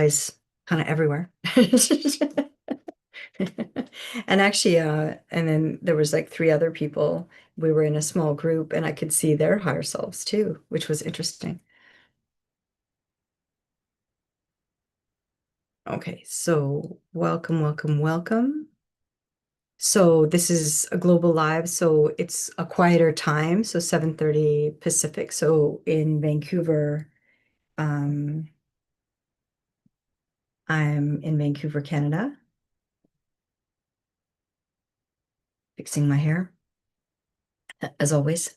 applies kind of everywhere. And actually, and then there was like three other people. We were in a small group, and I could see their higher selves too, which was interesting. Okay, so welcome, welcome, welcome. So this is a global live, so it's a quieter time, so 7:30 Pacific. So in Vancouver, um, I'm in Vancouver, Canada, fixing my hair, as always.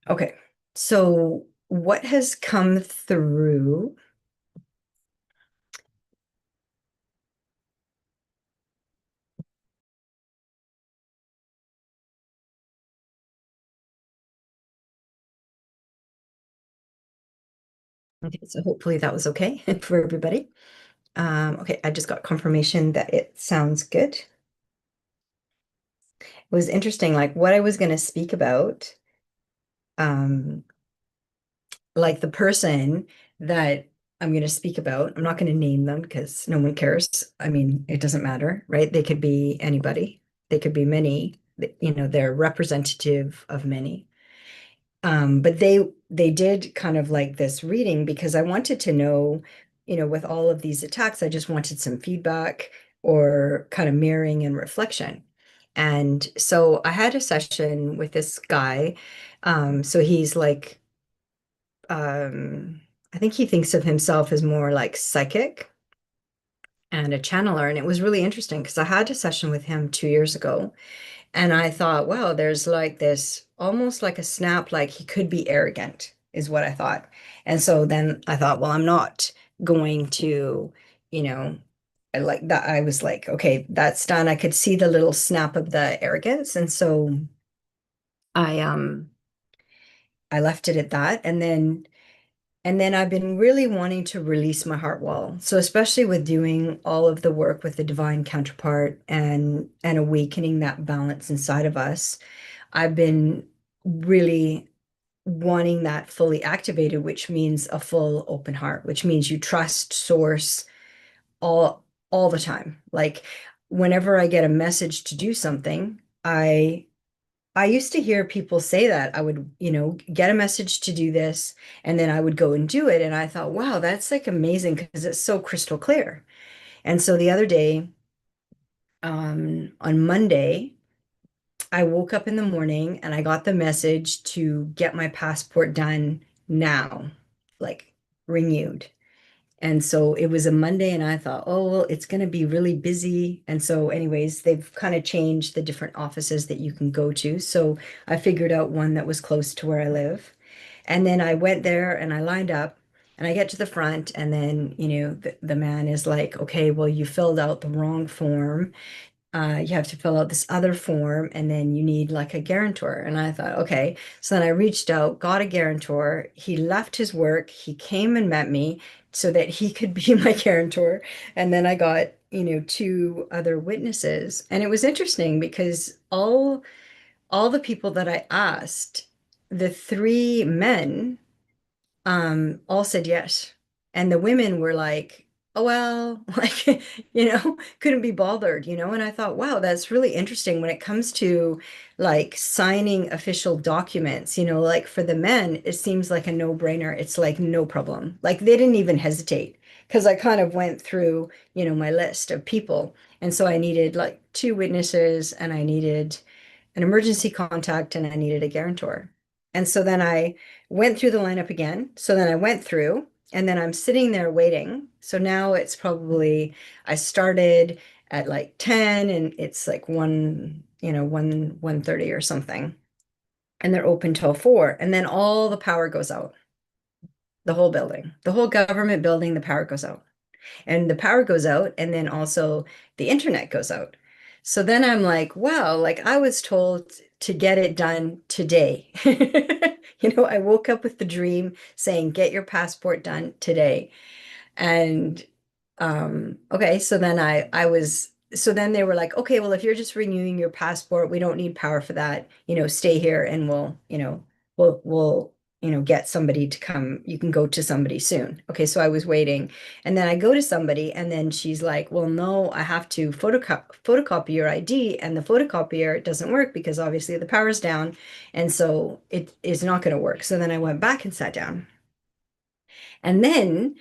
Okay, so what has come through? Okay, so hopefully that was okay for everybody. Okay, I just got confirmation that it sounds good. It was interesting, like what I was going to speak about. Um, like the person that I'm going to speak about, I'm not going to name them because no one cares. I mean, it doesn't matter, right? They could be anybody. They could be many. They're representative of many. But they did kind of like this reading because I wanted to know, with all of these attacks, I just wanted some feedback or kind of mirroring and reflection. And so I had a session with this guy. So he's like, I think he thinks of himself as more like psychic and a channeler. And it was really interesting because I had a session with him 2 years ago. And I thought, wow, there's like this almost like a snap, like he could be arrogant, is what I thought. And so then I thought, well, I'm not going to, you know, like that. I was like, okay, that's done. I could see the little snap of the arrogance. And so I I left it at that. And then I've been really wanting to release my heart wall. So especially with doing all of the work with the divine counterpart and awakening that balance inside of us, I've been really wanting that fully activated, which means a full open heart, which means you trust source all the time. Like whenever I get a message to do something, I used to hear people say that I would, get a message to do this, and then I would go and do it. And I thought, wow, that's like amazing because it's so crystal clear. And so the other day, on Monday, I woke up in the morning and I got the message to get my passport done now, like renewed. And so it was a Monday, and I thought, oh, well, it's going to be really busy. And so, anyways, they've kind of changed the different offices that you can go to. So I figured out one that was close to where I live. And then I went there and I lined up and I get to the front. And then, the man is like, okay, well, you filled out the wrong form. You have to fill out this other form, and then you need like a guarantor. And I thought, okay. So then I reached out, got a guarantor. He left his work. He came and met me so that he could be my guarantor. And then I got, two other witnesses. And it was interesting because all the people that I asked, the three men all said yes. And the women were like, oh, well, like, couldn't be bothered, And I thought, wow, that's really interesting when it comes to like signing official documents, like for the men, it seems like a no-brainer. It's like no problem. Like they didn't even hesitate because I kind of went through, my list of people. And so I needed like two witnesses and I needed an emergency contact and I needed a guarantor. And so then I went through the lineup again. So then I went through and then I'm sitting there waiting. So now it's probably, I started at like 10 and it's like 1:30 or something. And they're open till 4. And then all the power goes out, the whole building, the whole government building, the power goes out. And the power goes out and then also the internet goes out. So then I'm like, wow, like I was told to get it done today. I woke up with the dream saying, get your passport done today. And okay, so then so then they were like, okay, well, if you're just renewing your passport, we don't need power for that. Stay here and we'll get somebody to come. You can go to somebody soon. Okay, so I was waiting. And then I go to somebody, and then she's like, well, no, I have to photocopy your ID, and the photocopier doesn't work because obviously the power's down. And so it is not going to work. So then I went back and sat down. And then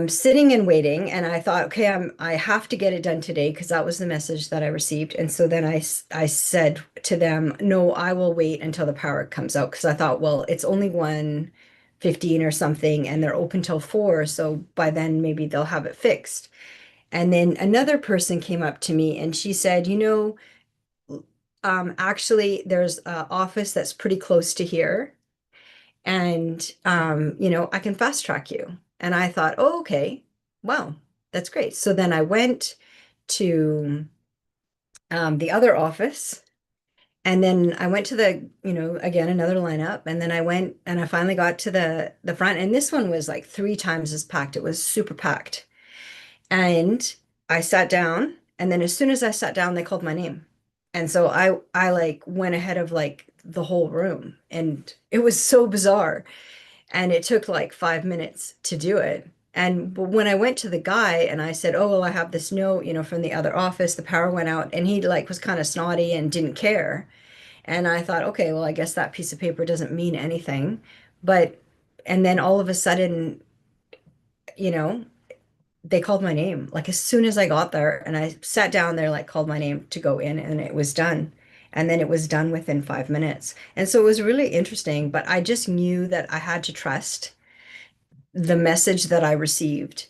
sitting and waiting, and I thought, okay, I have to get it done today because that was the message that I received. And so then I said to them, no, I will wait until the power comes out because I thought, well, it's only 1:15 or something, and they're open till 4, so by then maybe they'll have it fixed. And then another person came up to me and she said, actually, there's an office that's pretty close to here, and I can fast track you. And I thought, oh, okay, wow, that's great. So then I went to the other office, and then I went to again, another lineup, and then I went and I finally got to the front, and this one was like 3 times as packed. It was super packed. And I sat down, and then as soon as I sat down, they called my name. And so I like went ahead of like the whole room, and it was so bizarre. And it took like 5 minutes to do it. And but when I went to the guy and I said, oh, well, I have this note, from the other office, the power went out, and he like was kind of snotty and didn't care. And I thought, okay, well, I guess that piece of paper doesn't mean anything. But, and then all of a sudden, you know, they called my name. Like as soon as I got there and I sat down there, like called my name to go in, and it was done. And then it was done within 5 minutes. And so it was really interesting, but I just knew that I had to trust the message that I received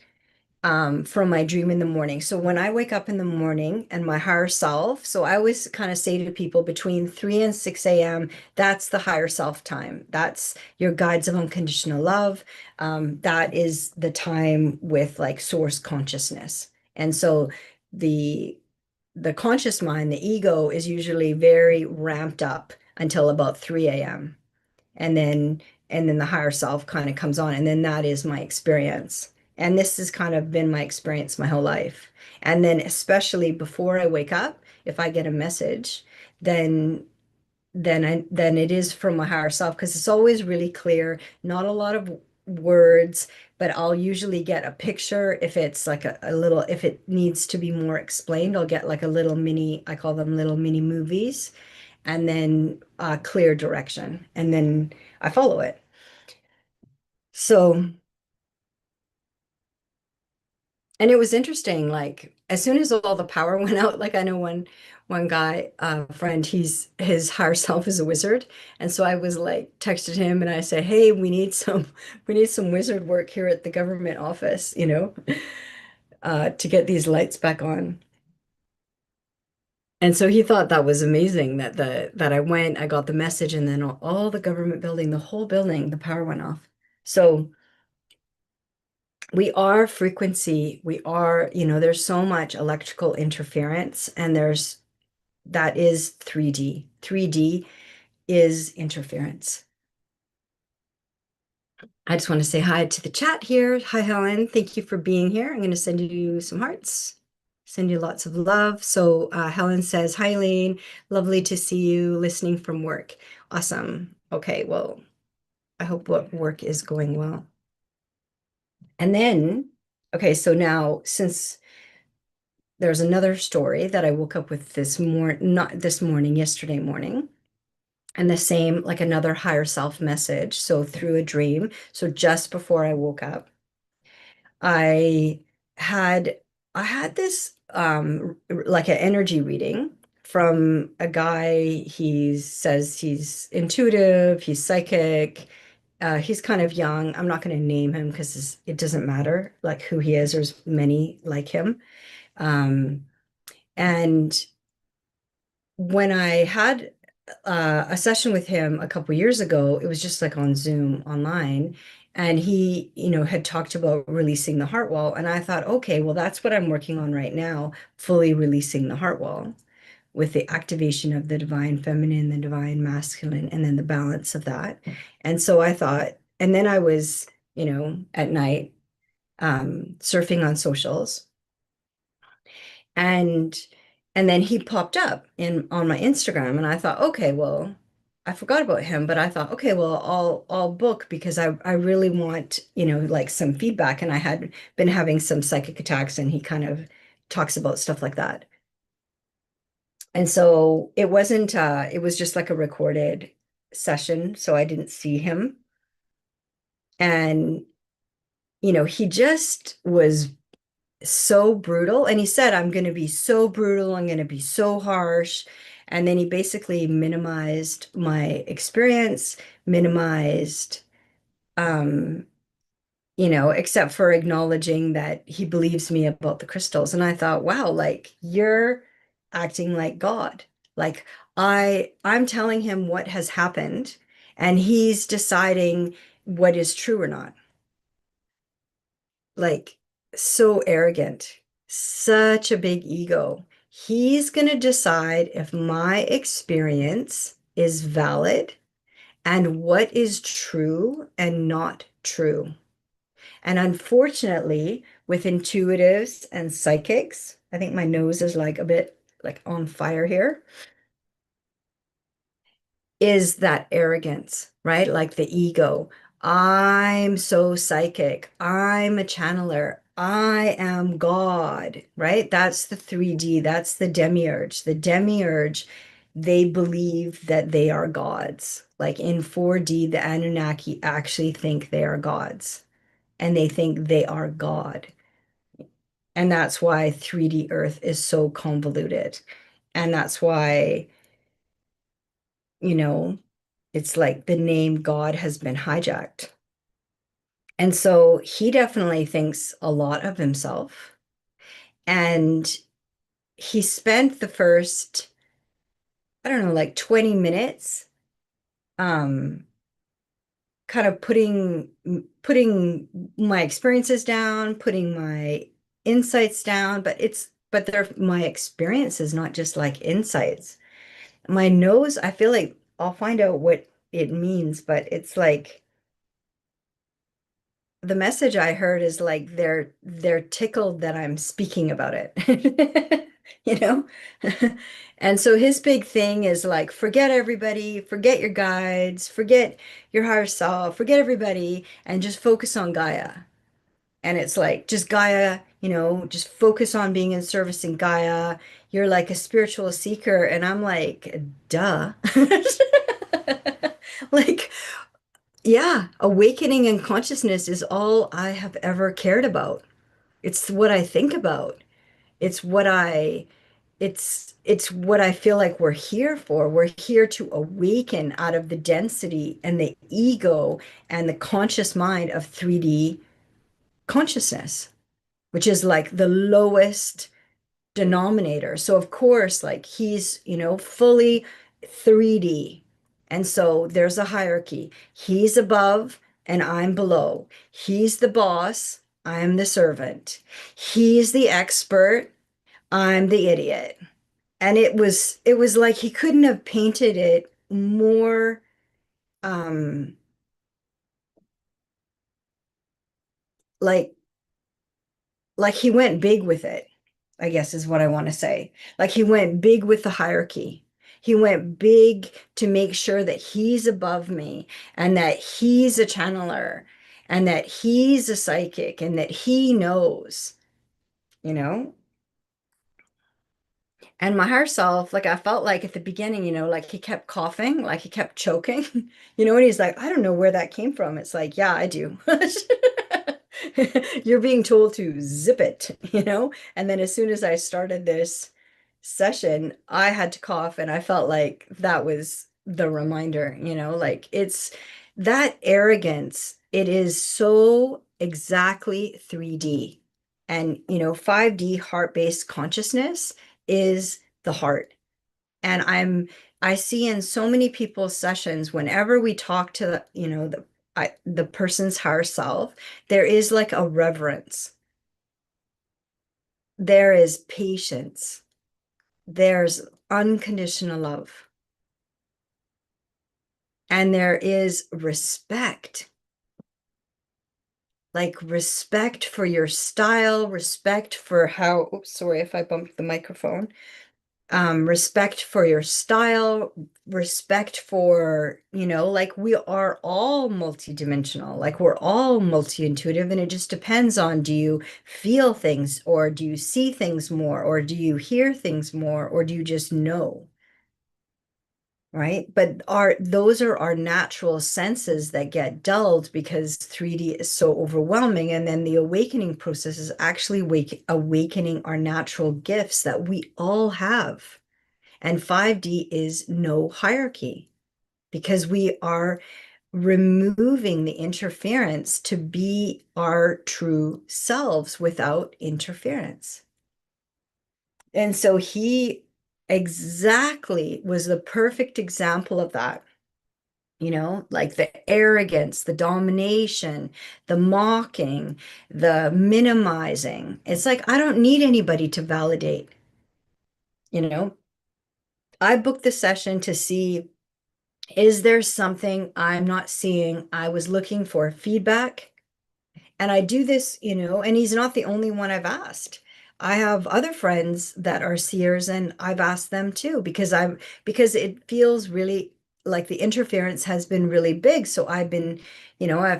from my dream in the morning. So when I wake up in the morning and my higher self, so I always kind of say to people between 3 and 6 a.m., that's the higher self time. That's your guides of unconditional love. That is the time with like source consciousness. And so the the conscious mind, the ego, is usually very ramped up until about 3 a.m. And then the higher self kind of comes on, and then that is my experience. And this has kind of been my experience my whole life. And then especially before I wake up, if I get a message, then then it is from my higher self because it's always really clear, not a lot of words, but I'll usually get a picture if it's like a little, if it needs to be more explained, I'll get like a little mini, I call them little mini movies, and then clear direction, and then I follow it. So, and it was interesting, like as soon as all the power went out, like I know one guy, friend, his higher self is a wizard. And so I was like texted him and I said, hey, we need some wizard work here at the government office, to get these lights back on. And so he thought that was amazing that I went, I got the message, and then all the government building, the whole building, the power went off. So we are frequency, there's so much electrical interference, and that is 3D. 3D is interference. I just want to say hi to the chat here. Hi, Helen. Thank you for being here. I'm going to send you some hearts, send you lots of love. So Helen says, hi, Elaine. Lovely to see you listening from work. Awesome. Okay, well, I hope what work is going well. And then, okay, so now since there's another story that I woke up with not this morning, yesterday morning, and the same, like another higher self message. So through a dream. So just before I woke up, I had I had this like an energy reading from a guy. He says he's intuitive, he's psychic. He's kind of young. I'm not going to name him because it doesn't matter like who he is. There's many like him. Um, and when I had a session with him a couple years ago, it was just like on Zoom online. And he, had talked about releasing the heart wall. And I thought, okay, well, that's what I'm working on right now, fully releasing the heart wall with the activation of the divine feminine, the divine masculine, and then the balance of that. And so I thought, and then I was, at night surfing on socials, and and then he popped up in on my Instagram, and I thought, okay, well, I forgot about him, but I thought, okay, well, I'll book because I really want, like some feedback. And I had been having some psychic attacks, and he kind of talks about stuff like that. And so it wasn't it was just like a recorded session, so I didn't see him. And he just was so brutal. And he said, I'm going to be so brutal, I'm going to be so harsh. And then he basically minimized my experience, minimized, um, except for acknowledging that he believes me about the crystals. And I thought, wow, like you're acting like God. Like I'm telling him what has happened, and he's deciding what is true or not. Like so arrogant, such a big ego. He's going to decide if my experience is valid and what is true and not true. And unfortunately, with intuitives and psychics, I think my nose is like a bit like on fire here, is that arrogance, right? Like the ego. I'm so psychic. I'm a channeler. I am God, right? That's the 3D. That's the demiurge. The demiurge, they believe that they are gods. Like in 4D, the Anunnaki actually think they are gods, and they think they are God. And that's why 3D Earth is so convoluted. And that's why, you know, it's like the name God has been hijacked. And so he definitely thinks a lot of himself. And he spent the first, I don't know, like 20 minutes um kind of putting my experiences down, putting my insights down, but they're my experiences, not just like insights. My nose, I feel like I'll find out what it means, but it's like the message I heard is like they're tickled that I'm speaking about it. You know? And so his big thing is like forget everybody, forget your guides, forget your higher self, forget everybody, and just focus on Gaia. And it's like just Gaia, just focus on being in service in Gaia. You're like a spiritual seeker. And I'm like, duh. Like, yeah, awakening and consciousness is all I have ever cared about. It's what I think about. It's what I it's what I feel like we're here for. We're here to awaken out of the density and the ego and the conscious mind of 3D consciousness, which is like the lowest denominator. So of course, like he's, fully 3D. And so there's a hierarchy. He's above and I'm below. He's the boss, I'm the servant. He's the expert, I'm the idiot. And it was like he couldn't have painted it more um like like he went big with it, I guess is what I want to say. Like he went big with the hierarchy. He went big to make sure that he's above me and that he's a channeler and that he's a psychic and that he knows, you know? And my higher self, like I felt like at the beginning, like he kept coughing, like he kept choking, and he's like, I don't know where that came from. It's like, yeah, I do. You're being told to zip it, And then as soon as I started this session, I had to cough, and I felt like that was the reminder, like it's that arrogance. It is so exactly 3D. And, 5D heart-based consciousness is the heart. And I see in so many people's sessions, whenever we talk to the person's higher self, there is like a reverence. There is patience. There's unconditional love. And there is respect. Like respect for your style, respect for how, oops, sorry if I bumped the microphone. respect for your style, respect for, like we are all multidimensional, like we're all multi-intuitive, and it just depends on, do you feel things, or do you see things more, or do you hear things more, or do you just know? Right? But those are our natural senses that get dulled because 3D is so overwhelming. And then the awakening process is actually awakening our natural gifts that we all have. And 5D is no hierarchy because we are removing the interference to be our true selves without interference. And so he exactly was the perfect example of that. Like the arrogance, the domination, the mocking, the minimizing. It's like, I don't need anybody to validate. You know, I booked the session to see, is there something I'm not seeing? I was looking for feedback. And I do this, and he's not the only one I've asked. I have other friends that are seers, and I've asked them too, because it feels really like the interference has been really big. So I've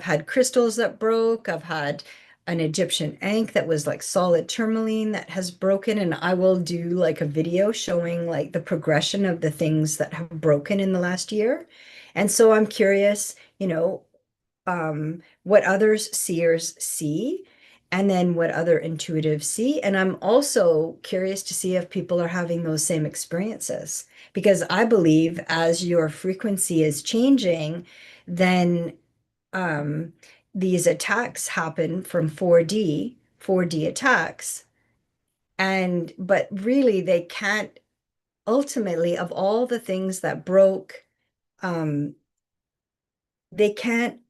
had crystals that broke. I've had an Egyptian ankh that was like solid tourmaline that has broken, and I will do like a video showing like the progression of the things that have broken in the last year. And so I'm curious, what others seers see, and then what other intuitives see. And I'm also curious to see if people are having those same experiences, because I believe as your frequency is changing, then um, these attacks happen from 4D attacks. But really, they can't, ultimately, of all the things that broke, um, they can't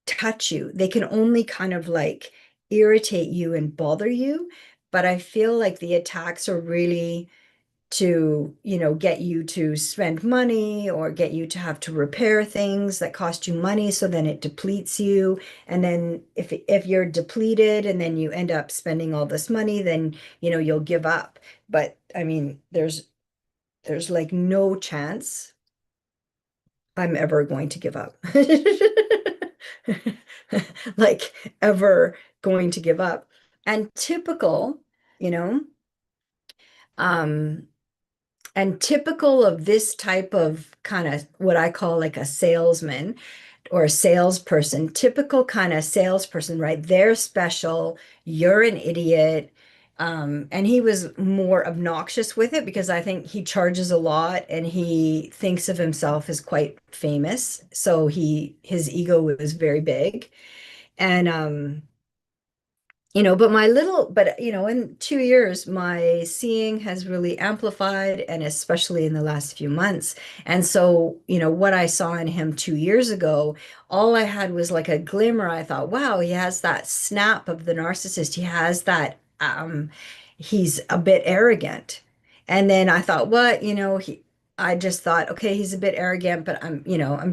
touch you. They can only kind of like irritate you and bother you. But I feel like the attacks are really to, get you to spend money or get you to have to repair things that cost you money. So then it depletes you. And then if you're depleted and then you end up spending all this money, then, you'll give up. But I mean, there's like no chance I'm ever going to give up. Like ever going to give up. And you know, um, typical of this type of kind of what I call like a salesman or a salesperson, typical kind of salesperson, right? They're special, you're an idiot. And he was more obnoxious with it because I think he charges a lot and he thinks of himself as quite famous. So his ego was very big. And in 2 years, my seeing has really amplified, and especially in the last few months. And so, what I saw in him 2 years ago, all I had was like a glimmer. I thought, wow, he has that snap of the narcissist. He has that, he's a bit arrogant. And then I thought, I just thought, okay, he's a bit arrogant, but I'm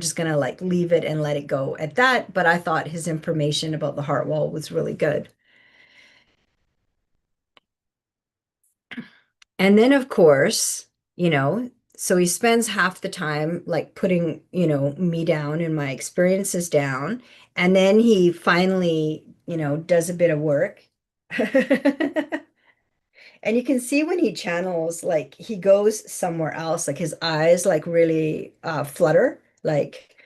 just gonna like leave it and let it go at that. But I thought his information about the heart wall was really good. And then, of course, so he spends half the time like putting, me down and my experiences down. And then he finally, does a bit of work. And you can see when he channels, like he goes somewhere else, like his eyes like really flutter, like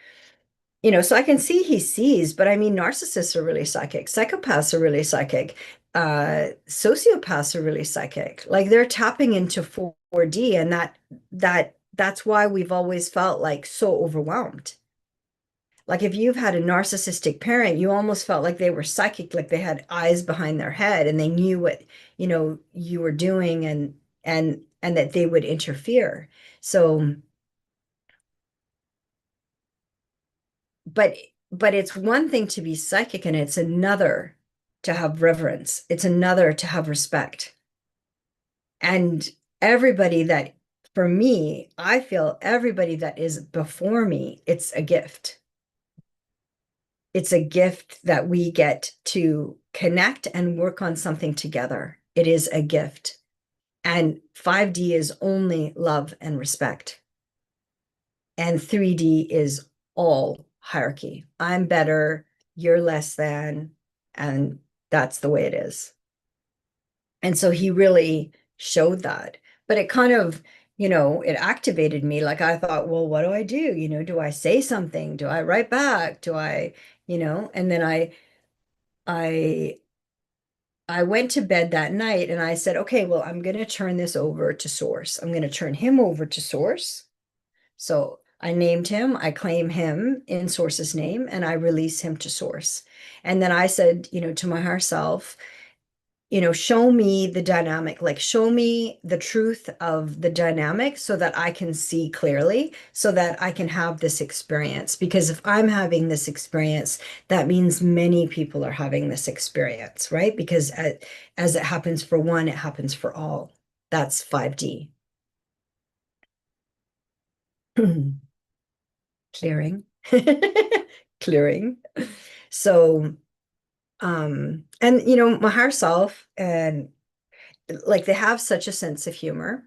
so I can see he sees, but I mean, narcissists are really psychic, psychopaths are really psychic, sociopaths are really psychic. Like they're tapping into 4D, and that's why we've always felt like so overwhelmed. Like if you've had a narcissistic parent, you almost felt like they were psychic, like they had eyes behind their head and they knew what, you were doing, and that they would interfere. So but but it's one thing to be psychic and it's another to have reverence. It's another to have respect. And everybody that, for me, I feel everybody that is before me, it's a gift. It's a gift that we get to connect and work on something together. It is a gift. And 5D is only love and respect. And 3D is all hierarchy. I'm better, you're less than, and that's the way it is. And so he really showed that. But it kind of, it activated me. Like I thought, well, what do I do? Do I say something? Do I write back? Do I, and then I I went to bed that night and I said, okay, well, I'm going to turn this over to Source. I'm going to turn him over to Source. So I named him, I claim him in Source's name, and I release him to Source. And then I said, to my higher self, show me the dynamic, like show me the truth of the dynamic so that I can see clearly, so that I can have this experience. Because if I'm having this experience, that means many people are having this experience, right? Because as it happens for one, it happens for all. That's 5D. Clearing. Clearing. So, and my higher self and like they have such a sense of humor.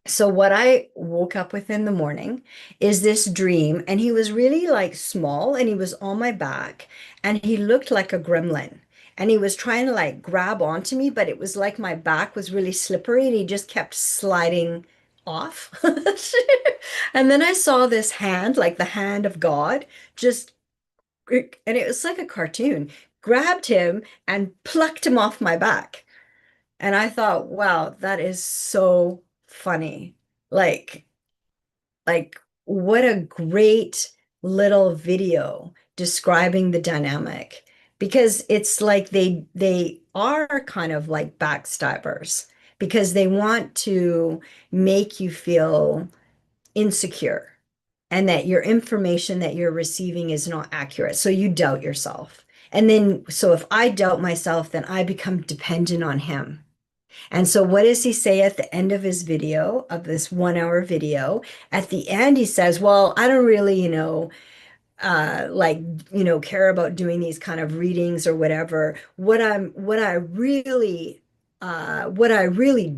So what I woke up with in the morning is this dream, and he was really like small and he was on my back and he looked like a gremlin. And he was trying to like grab onto me, but it was like my back was really slippery and he just kept sliding off. And then I saw this hand, like the hand of God, just, and it was like a cartoon, grabbed him and plucked him off my back. And I thought, wow, that is so funny. Like, like what a great little video describing the dynamic because it's like they are kind of like backstabbers because they want to make you feel insecure and that your information that you're receiving is not accurate. So you doubt yourself. And then, so if I doubt myself, then I become dependent on him. And so, what does he say at the end of his video, of this 1 hour video? At the end, he says, well, I don't really, like, care about doing these kind of readings or whatever. What I really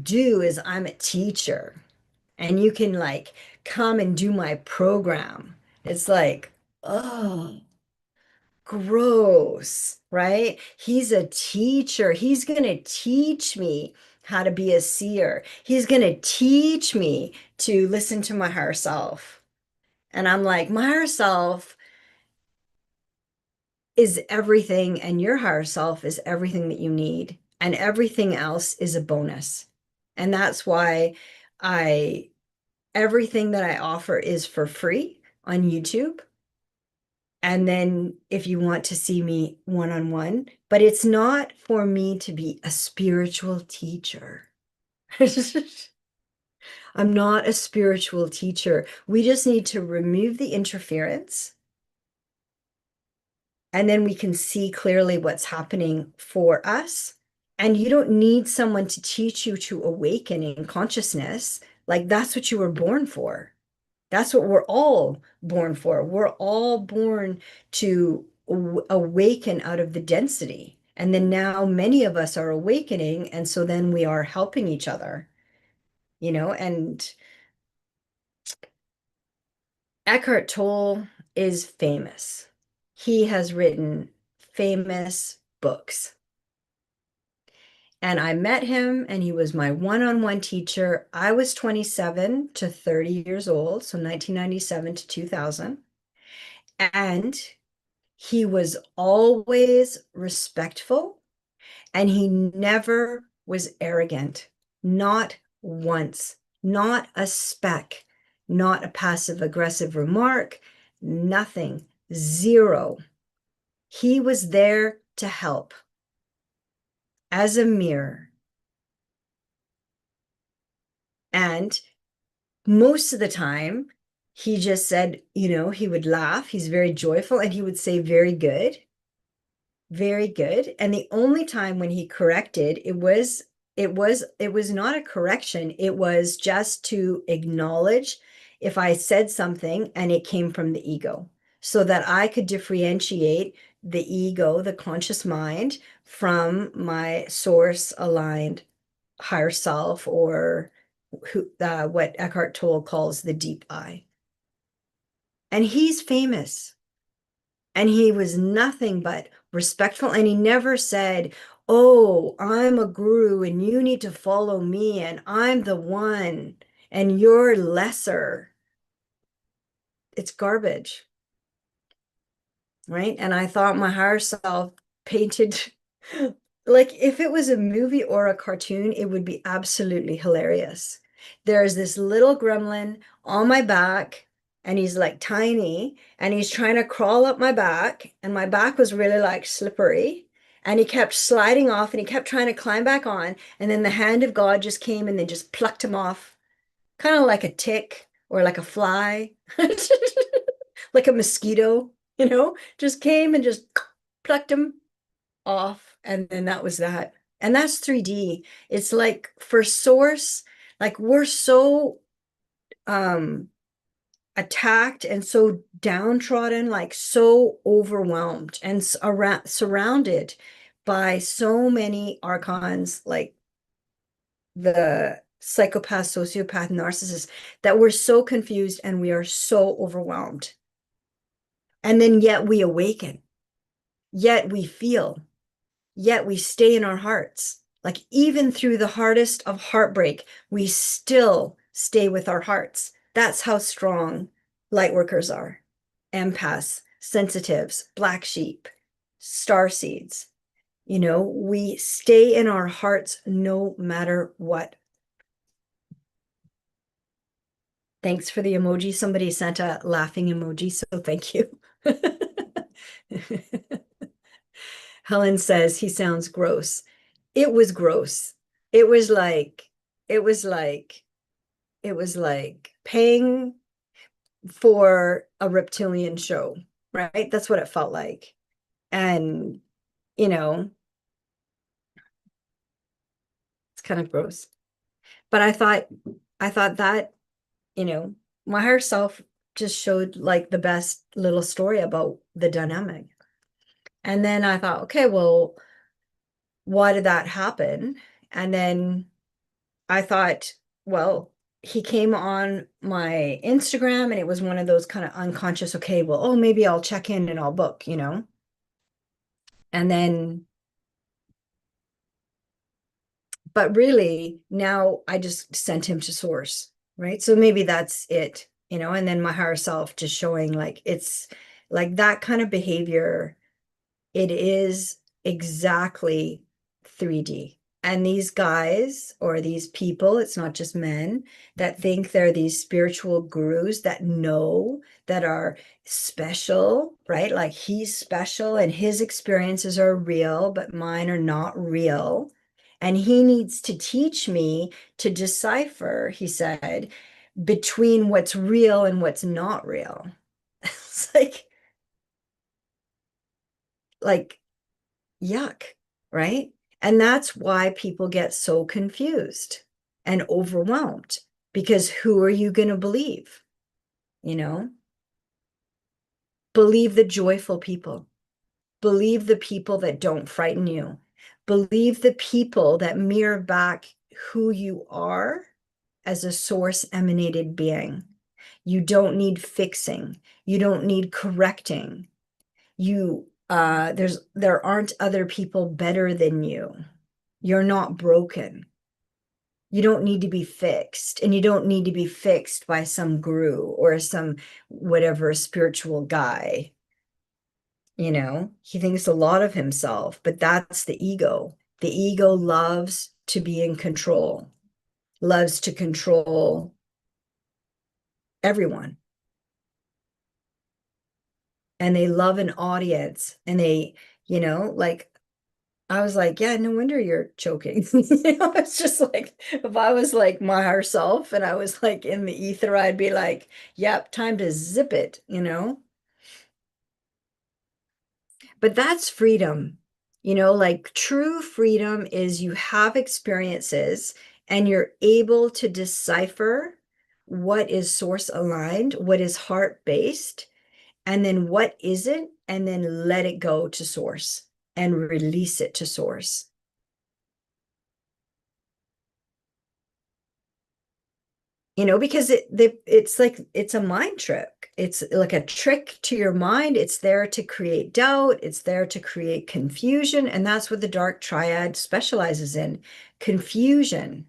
do is I'm a teacher and you can like come and do my program. It's like, oh, gross, right? He's a teacher. He's going to teach me how to be a seer. He's going to teach me to listen to my higher self. And I'm like, my higher self is everything, and your higher self is everything that you need. And everything else is a bonus. And that's why I, everything that I offer is for free on YouTube. And then if you want to see me one-on-one, but it's not for me to be a spiritual teacher. I'm not a spiritual teacher. We just need to remove the interference and then we can see clearly what's happening for us. And you don't need someone to teach you to awaken in consciousness. Like that's what you were born for. That's what we're all born for. We're all born to awaken out of the density. And then now many of us are awakening. And so then we are helping each other, and Eckhart Tolle is famous. He has written famous books. And I met him, and he was my one-on-one teacher. I was 27 to 30 years old, so 1997 to 2000. And he was always respectful and he never was arrogant. Not once, not a speck, not a passive aggressive remark, nothing, zero. He was there to help as a mirror. And most of the time, he just said, he would laugh. He's very joyful and he would say, very good. Very good. And the only time when he corrected, it was not a correction. It was just to acknowledge if I said something and it came from the ego, so that I could differentiate the ego, the conscious mind, from my source aligned higher self, or what Eckhart Tolle calls the deep I. And he's famous. And he was nothing but respectful. And he never said, "Oh, I'm a guru and you need to follow me and I'm the one and you're lesser." It's garbage, right? And I thought my higher self painted like if it was a movie or a cartoon, it would be absolutely hilarious. There's this little gremlin on my back, and he's like tiny, and he's trying to crawl up my back, and my back was really like slippery, and he kept sliding off, and he kept trying to climb back on, and then the hand of God just came and then just plucked him off, kind of like a tick or like a fly, like a mosquito, just came and just plucked him off, and then that was that. And that's 3D. It's like for source, like we're so um attacked and so downtrodden, like so overwhelmed and around, surrounded by so many archons, like the psychopath, sociopath, narcissist, that we're so confused and we are so overwhelmed. And then yet we awaken, yet we feel, yet we stay in our hearts. Like even through the hardest of heartbreak, we still stay with our hearts. That's how strong light workers are. Empaths, sensitives, black sheep, star seeds. We stay in our hearts no matter what. Thanks for the emoji. Somebody sent a laughing emoji, so thank you. Helen says he sounds gross. It was gross. It was like, it was like, it was like paying for a reptilian show, right? That's what it felt like. And, you know, it's kind of gross. But I thought that, my higher self just showed like the best little story about the dynamic. And then I thought, okay, well, why did that happen? And then I thought, well, he came on my Instagram and it was one of those kind of unconscious, okay, well, oh, maybe I'll check in and I'll book. And then, but really now I just sent him to source, right? So maybe that's it. And then my higher self just showing like it's like that kind of behavior. It is exactly 3D. And these guys or these people, it's not just men, that think they're these spiritual gurus that know that are special, right? Like he's special and his experiences are real, but mine are not real. And he needs to teach me to decipher, he said, between what's real and what's not real. It's like yuck, right? And that's why people get so confused and overwhelmed because who are you going to believe? You know, believe the joyful people, believe the people that don't frighten you, believe the people that mirror back who you are as a source emanated being. You don't need fixing, you don't need correcting. There aren't other people better than you. You're not broken. You don't need to be fixed, and you don't need to be fixed by some guru or some whatever spiritual guy. He thinks a lot of himself, but that's the ego. The ego loves to be in control, loves to control everyone. And they love an audience, and like I was like, yeah, no wonder you're choking. It's just like if I was like my higher self and I was like in the ether, I'd be like, yep, time to zip it. But that's freedom. Like true freedom is you have experiences and you're able to decipher what is source aligned, what is heart based, and then what isn't, and then let it go to source and release it to source. because it's like it's a mind trick. It's like a trick to your mind. It's there to create doubt. It's there to create confusion. And that's what the dark triad specializes in, confusion.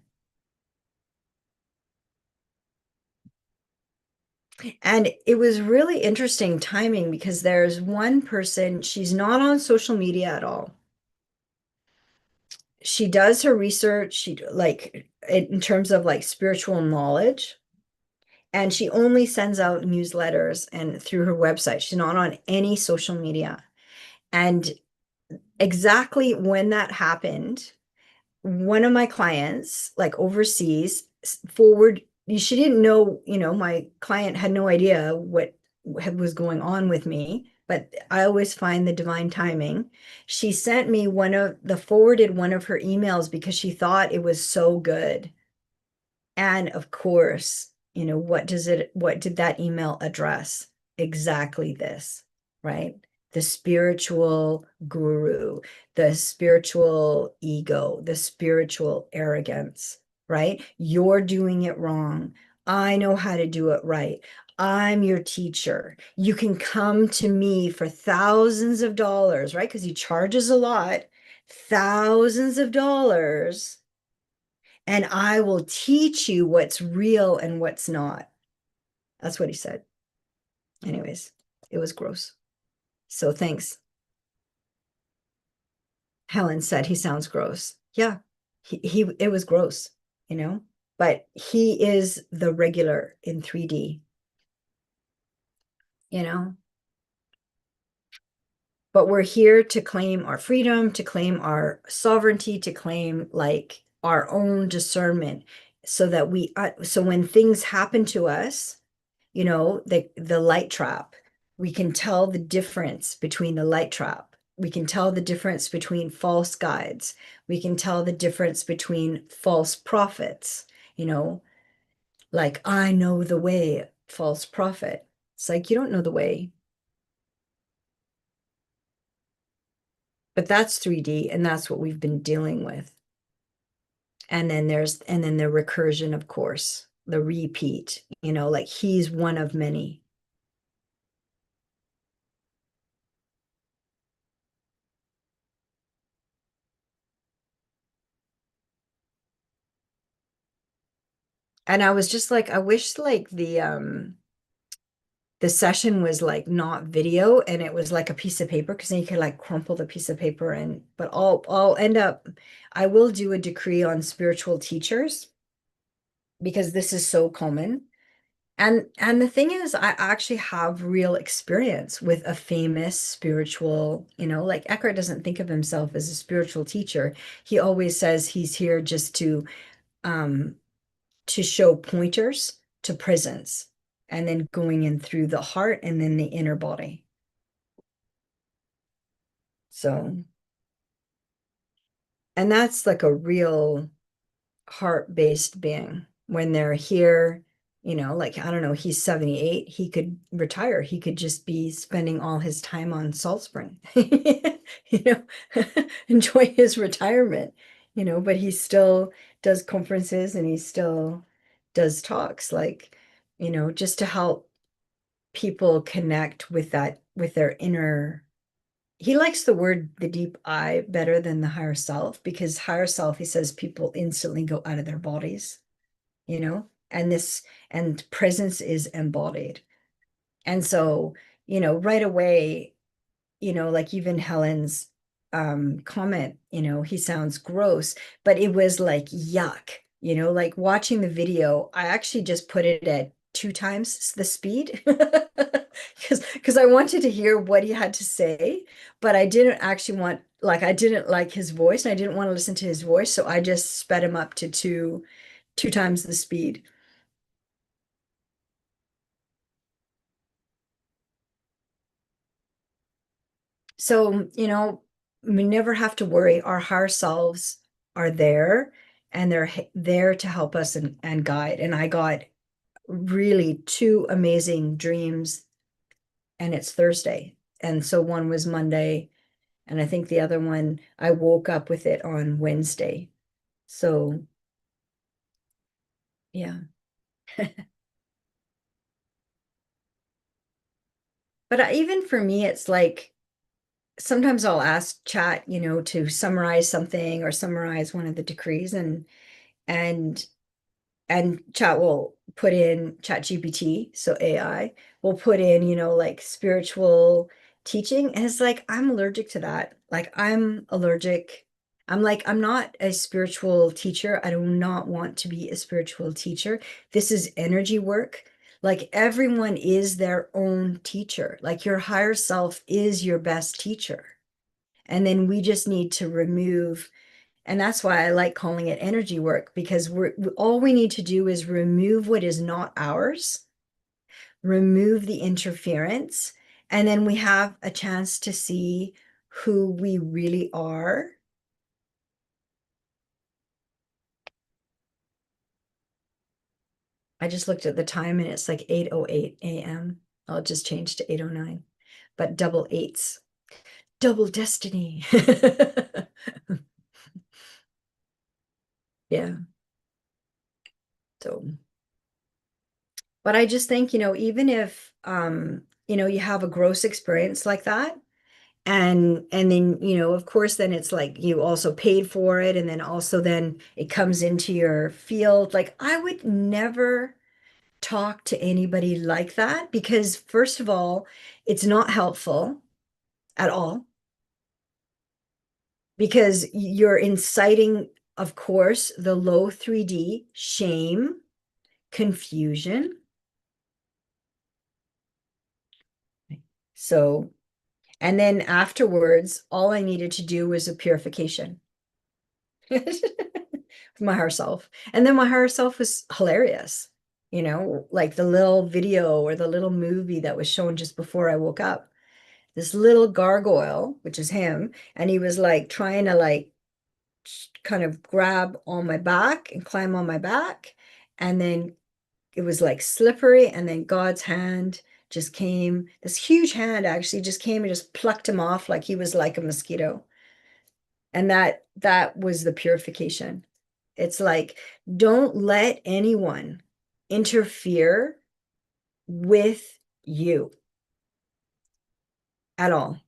And it was really interesting timing because there's one person, she's not on social media at all. She does her research, she like in terms of like spiritual knowledge, and she only sends out newsletters and through her website. She's not on any social media. And exactly when that happened, one of my clients, like overseas, forward, she didn't know, my client had no idea what was going on with me, but I always find the divine timing. She sent me forwarded one of her emails because she thought it was so good. And of course, what did that email address? Exactly this, right? The spiritual guru, the spiritual ego, the spiritual arrogance, right? You're doing it wrong. I know how to do it right. I'm your teacher. You can come to me for thousands of dollars, right? Because he charges a lot, thousands of dollars, and I will teach you what's real and what's not. That's what he said. Anyways, it was gross. So thanks. Helen said he sounds gross. Yeah, it was gross, but he is the regular in 3D, you know. But we're here to claim our freedom, to claim our sovereignty, to claim like our own discernment so that so when things happen to us, the light trap, we can tell the difference between the light trap. We can tell the difference between false guides. We can tell the difference between false prophets, like I know the way, false prophet. It's like you don't know the way. But that's 3D, and that's what we've been dealing with. And then the recursion, of course, the repeat, like he's one of many. And I was just like, I wish like the session was like not video and it was like a piece of paper because then you could like crumple the piece of paper and but I'll end up I will do a decree on spiritual teachers because this is so common. And the thing is, I actually have real experience with a famous spiritual, like Eckhart doesn't think of himself as a spiritual teacher. He always says he's here just um to show pointers to prisons and then going in through the heart and then the inner body. So, and that's like a real heart-based being when they're here, like I don't know, he's 78, he could retire, he could just be spending all his time on Salt Spring, know enjoy his retirement, but he still does conferences and he still does talks like, just to help people connect with their inner. He likes the word the deep I better than the higher self because higher self, he says people instantly go out of their bodies, and presence is embodied. And so, right away, like even Helen's comment, he sounds gross, but it was like yuck, like watching the video, I actually just put it at 2 times the speed because I wanted to hear what he had to say, but I didn't actually I didn't like his voice and I didn't want to listen to his voice, so I just sped him up to two times the speed. So, we never have to worry. Our higher selves are there and they're there to help us and guide. And I got really two amazing dreams, and it's Thursday. And so one was Monday, and I think the other one, I woke up with it on Wednesday. So, yeah. But even for me, it's like sometimes I'll ask chat, to summarize something or summarize one of the decrees and chat will put in chat GPT, so AI will put in, like spiritual teaching. And it's like, I'm allergic to that. Like, I'm allergic. I'm like, I'm not a spiritual teacher. I do not want to be a spiritual teacher. This is energy work. Like, everyone is their own teacher. Like, your higher self is your best teacher. And then we just need to remove, and that's why I like calling it energy work, because all we need to do is remove what is not ours, remove the interference, and then we have a chance to see who we really are. I just looked at the time and it's like 8:08 a.m. I'll just change to 8:09, but double eights, double destiny. Yeah. So, but I just think, even if you have a gross experience like that, and then, of course, then it's like you also paid for it, and then also then it comes into your field. Like, I would never talk to anybody like that, because first of all, it's not helpful at all, because you're inciting, of course, the low 3D shame, confusion. So, and then afterwards, all I needed to do was a purification with my higher self. And then my higher self was hilarious, like the little video or the little movie that was shown just before I woke up. This little gargoyle, which is him, and he was like trying to like kind of grab on my back and climb on my back. And then it was like slippery, and then God's hand just came, this huge hand actually just came and just plucked him off like he was like a mosquito. And that was the purification. It's like, don't let anyone interfere with you at all.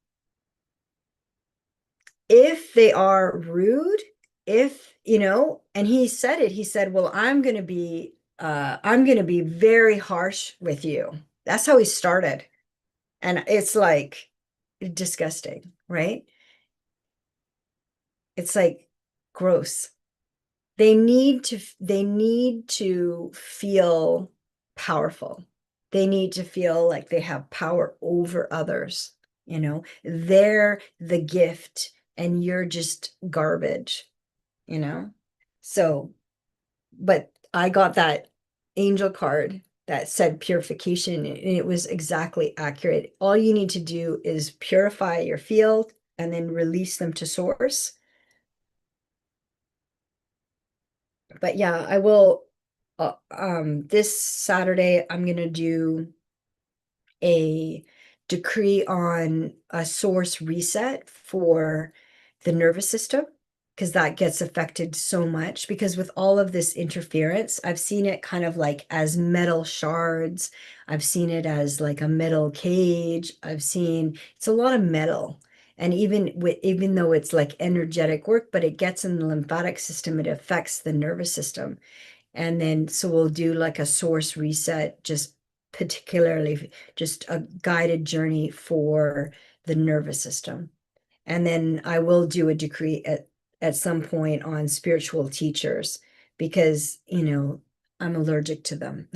If they are rude, if, and he said it, he said, well, I'm going to be very harsh with you. That's how he started. And it's like disgusting, right? It's like gross. They need to feel powerful. They need to feel like they have power over others. They're the gift and you're just garbage, you know? So, but I got that angel card that said purification, and it was exactly accurate. All you need to do is purify your field and then release them to source. But yeah, I will. This Saturday, I'm gonna do a decree on a source reset for the nervous system, because that gets affected so much. Because with all of this interference, I've seen it kind of like as metal shards. I've seen it as like a metal cage. I've seen it's a lot of metal. And even though it's like energetic work, but it gets in the lymphatic system, it affects the nervous system. And then, so we'll do like a source reset, just particularly just a guided journey for the nervous system. And then I will do a decree at some point on spiritual teachers, because, I'm allergic to them.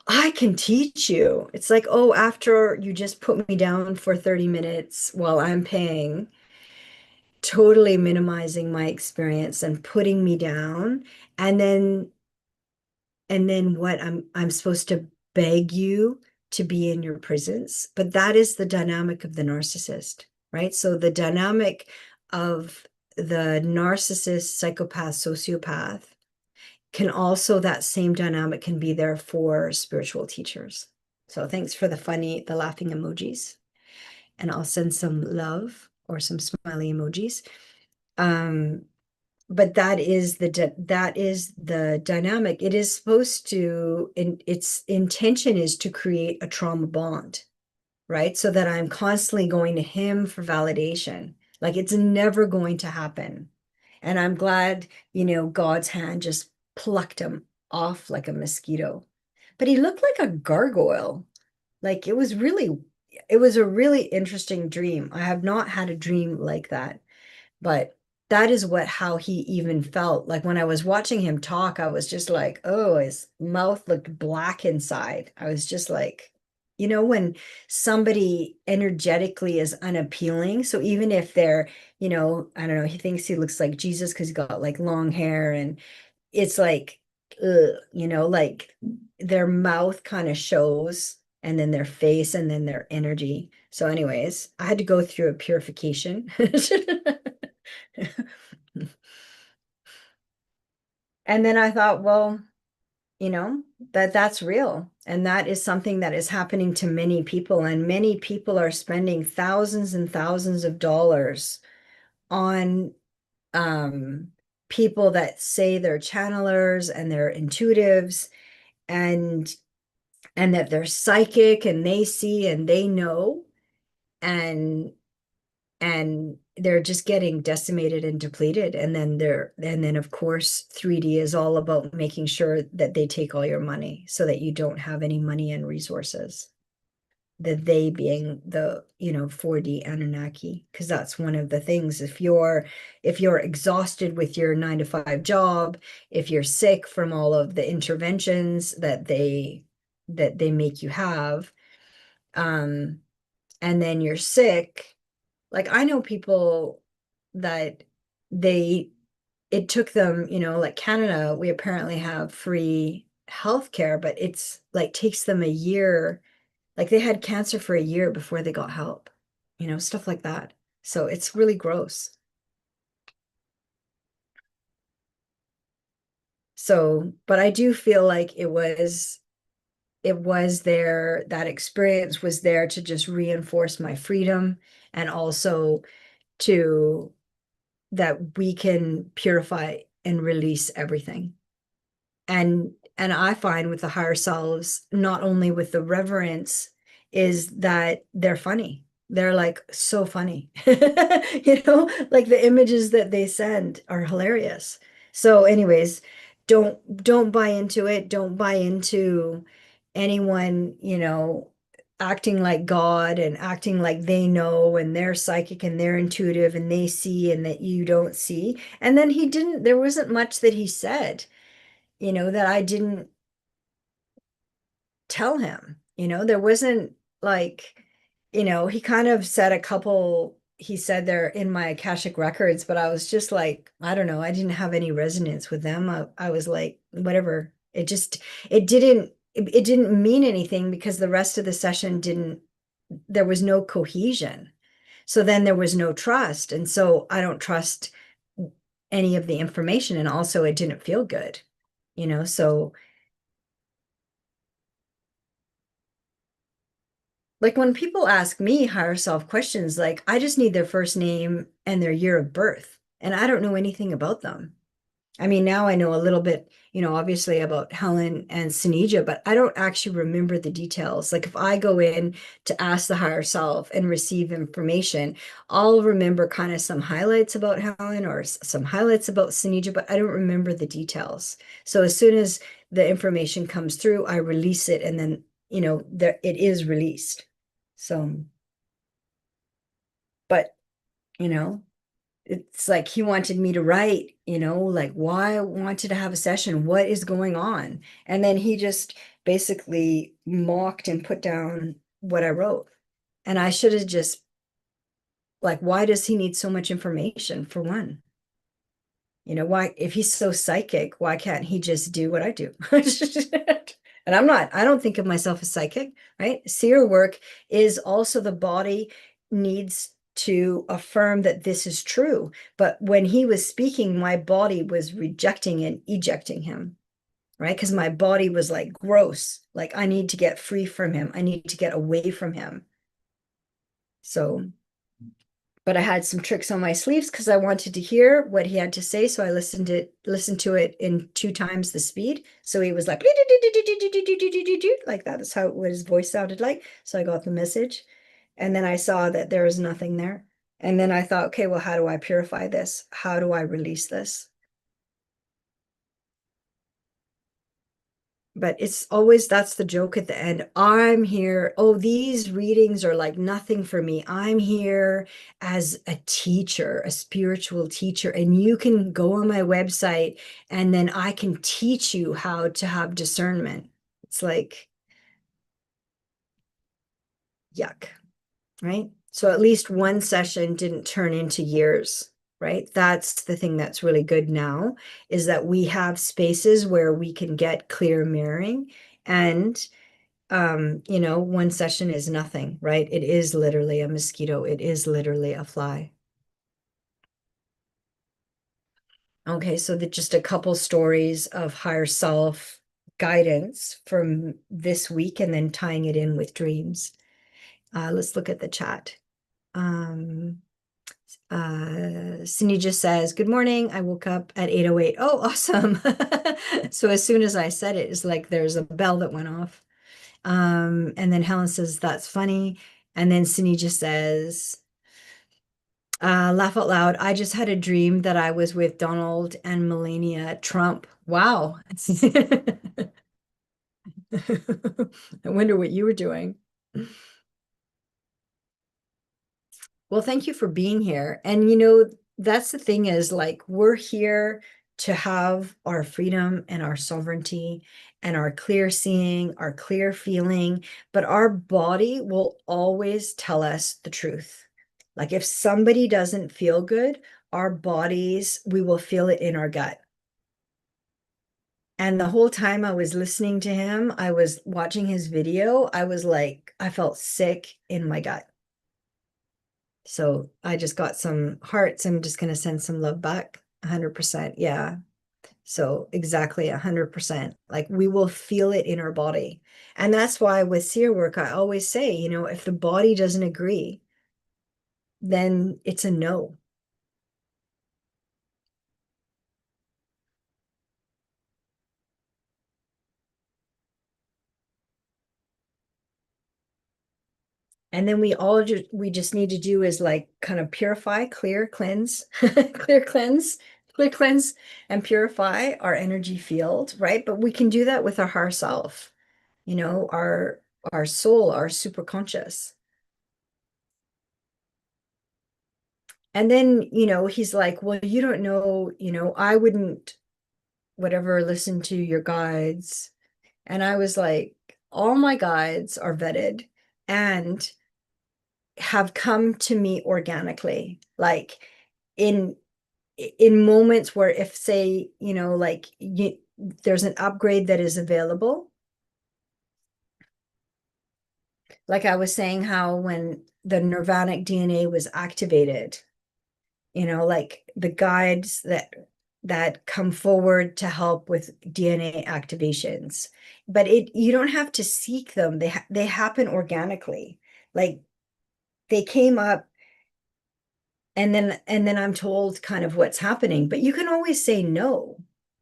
I can teach you. It's like, oh, after you just put me down for 30 minutes while I'm paying, totally minimizing my experience and putting me down, and then what, I'm supposed to beg you to be in your presence. But that is the dynamic of the narcissist, right? So the dynamic of the narcissist, psychopath, sociopath can also, that same dynamic can be there for spiritual teachers. So thanks for the laughing emojis, and I'll send some love or some smiley emojis. Um, but that is the dynamic. It is supposed to, its intention is to create a trauma bond, right? So that I'm constantly going to him for validation. Like it's never going to happen. And I'm glad, God's hand just plucked him off like a mosquito. But he looked like a gargoyle. Like it was a really interesting dream. I have not had a dream like that, but that is how he even felt. Like when I was watching him talk, I was just like, oh, his mouth looked black inside. I was just like, when somebody energetically is unappealing. So even if they're, I don't know, he thinks he looks like Jesus because he's got like long hair, and it's like, like their mouth kind of shows, and then their face, and then their energy. So, anyways, I had to go through a purification. And then I thought, well, that's real. And that is something that is happening to many people. And many people are spending thousands and thousands of dollars on um, people that say they're channelers and they're intuitives, and that they're psychic and they see and they know, and they're just getting decimated and depleted. And then of course 3D is all about making sure that they take all your money so that you don't have any money and resources. The they being the 4D Anunnaki, because that's one of the things. If you're exhausted with your 9 to 5 job, if you're sick from all of the interventions that they make you have, um and then you're sick. Like I know people that they it took them, like Canada, we apparently have free healthcare, but it's like takes them a year. Like they had cancer for a year before they got help, stuff like that. So it's really gross. So, but I do feel like it was there, that experience was there to just reinforce my freedom, and also to that we can purify and release everything. And I find with the higher selves, not only with the reverence, is that they're funny. They're like so funny. Like the images that they send are hilarious. So anyways, don't buy into it. Don't buy into anyone, acting like God and acting like they know and they're psychic and they're intuitive and they see and that you don't see. And then there wasn't much that he said, that I didn't tell him. There wasn't like, he kind of said he said they're in my Akashic records, but I was just like, I don't know, I didn't have any resonance with them. I was like, whatever. It didn't mean anything because the rest of the session there was no cohesion. So then there was no trust. And so I don't trust any of the information. And also it didn't feel good, so like when people ask me higher self questions, like I just need their first name and their year of birth, and I don't know anything about them. I mean, now I know a little bit, obviously about Helen and Sinija, but I don't actually remember the details. Like if I go in to ask the higher self and receive information, I'll remember kind of some highlights about Helen or some highlights about Sinija, but I don't remember the details. So as soon as the information comes through, I release it, and then, there it is released. So, but, you know, it's like he wanted me to write, like why I wanted to have a session, what is going on? And then he just basically mocked and put down what I wrote. And I should have just, like, why does he need so much information for one? Why, if he's so psychic, why can't he just do what I do? And I don't think of myself as psychic, right? Seer work is also the body needs to affirm that this is true. But when he was speaking, my body was rejecting and ejecting him, right? Because my body was like, gross. Like, I need to get free from him. I need to get away from him. So, but I had some tricks on my sleeves because I wanted to hear what he had to say. So I listened to it in 2 times the speed. So he was like like that. That's how what his voice sounded like. So I got the message. And then I saw that there was nothing there. And then I thought, okay, well, how do I purify this? How do I release this? But it's always that's the joke at the end. I'm here. Oh, these readings are like nothing for me. I'm here as a teacher, a spiritual teacher, and you can go on my website and then I can teach you how to have discernment. It's like, yuck, right? So at least one session didn't turn into years, right? That's the thing that's really good now is that we have spaces where we can get clear mirroring and one session is nothing, right? It is literally a mosquito. It is literally a fly. Okay, so just a couple stories of higher self guidance from this week and then tying it in with dreams. Let's look at the chat. Cindy just says, good morning. I woke up at 8:08. Oh, awesome. So as soon as I said it, it's like there's a bell that went off. And then Helen says, that's funny. And then Cindy just says, laugh out loud. I just had a dream that I was with Donald and Melania Trump. Wow. I wonder what you were doing. Well, thank you for being here. And that's the thing is like we're here to have our freedom and our sovereignty and our clear seeing, our clear feeling, but our body will always tell us the truth. Like if somebody doesn't feel good, our bodies, we will feel it in our gut. And the whole time I was listening to him, I was watching his video, I was like, I felt sick in my gut. So I just got some hearts. I'm just going to send some love back. 100%. Yeah. So exactly 100%. Like we will feel it in our body. And that's why with seer work, I always say, if the body doesn't agree, then it's a no. And then we just need to do is like kind of purify, clear, cleanse, clear, cleanse, and purify our energy field, right? But we can do that with our higher self, our soul, our superconscious. And then, he's like, well, you don't know, I wouldn't whatever listen to your guides. And I was like, all my guides are vetted and have come to me organically. Like in in moments where if say, like there's an upgrade that is available. Like I was saying how when the nirvanic DNA was activated, like the guides that come forward to help with DNA activations. But you don't have to seek them. They happen organically. Like they came up and then I'm told kind of what's happening. But you can always say no.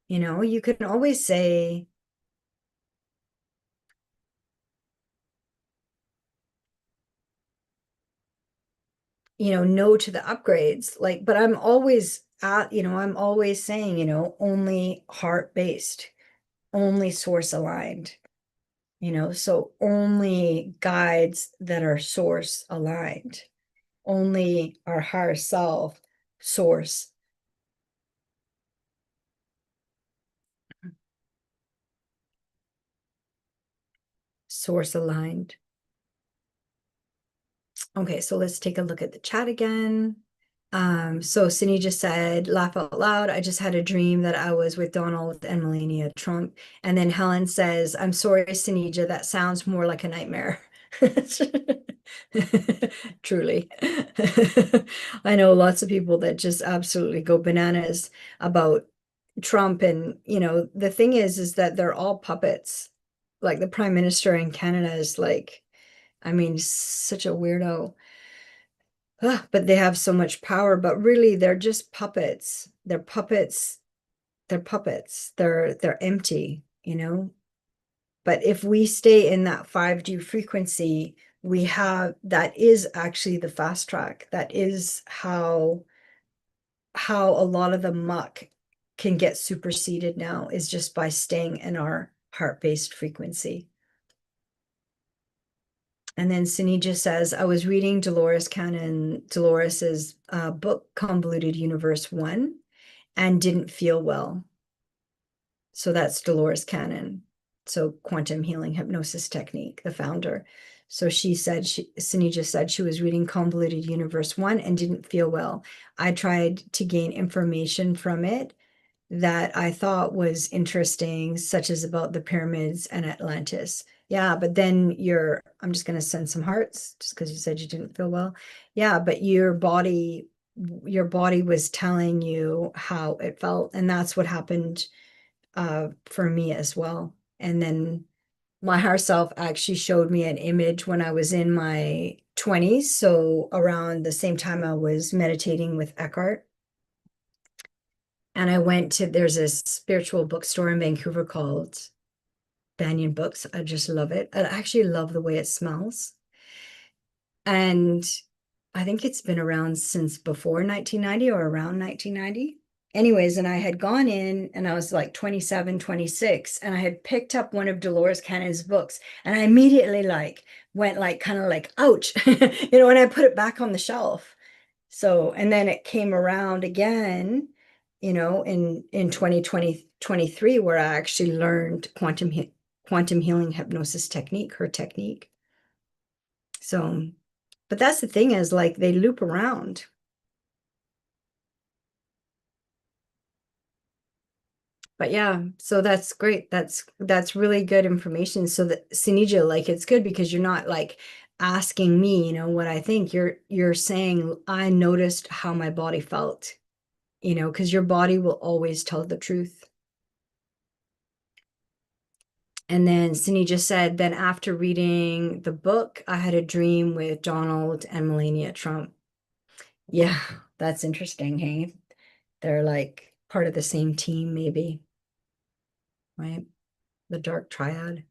You can always say, no to the upgrades. Like, but I'm always saying, only heart-based, only source aligned. So only guides that are source aligned, only our higher self source aligned. Okay, so let's take a look at the chat again. So Cindy just said, laugh out loud. I just had a dream that I was with Donald and Melania Trump. And then Helen says, I'm sorry, Sinija, that sounds more like a nightmare. Truly. I know lots of people that just absolutely go bananas about Trump. And, the thing is that they're all puppets. Like the Prime Minister in Canada is like, I mean, such a weirdo. but they have so much power, but really they're just puppets. They're puppets. They're puppets. They're empty, you know? But if we stay in that 5G frequency, we have that is actually the fast track. That is how a lot of the muck can get superseded now, is just by staying in our heart-based frequency. And then Sinija says, I was reading Dolores's book, Convoluted Universe 1, and didn't feel well. So that's Dolores Cannon. So quantum healing hypnosis technique, the founder. So Sinija said she was reading Convoluted Universe 1 and didn't feel well. I tried to gain information from it that I thought was interesting, such as about the pyramids and Atlantis. Yeah, but then I'm just going to send some hearts just because you said you didn't feel well. Yeah, but your body was telling you how it felt. And that's what happened for me as well. And then my higher self actually showed me an image when I was in my 20s. So around the same time I was meditating with Eckhart. And there's a spiritual bookstore in Vancouver called Banyan Books. I just love it. I actually love the way it smells. And I think it's been around since before 1990 or around 1990. Anyways, and I had gone in and I was like 27, 26, and I had picked up one of Dolores Cannon's books, and I immediately went kind of like, ouch, and I put it back on the shelf. So, and then it came around again, in 2023, where I actually learned quantum healing hypnosis technique, her technique. So, but that's the thing, is like they loop around. But yeah, so that's great. That's really good information. So that Sinija, like, it's good because you're not like asking me, what I think. You're saying I noticed how my body felt, because your body will always tell the truth. And then Sinija said, then after reading the book, I had a dream with Donald and Melania Trump. Yeah, that's interesting, hey? They're like part of the same team, maybe, right? The dark triad.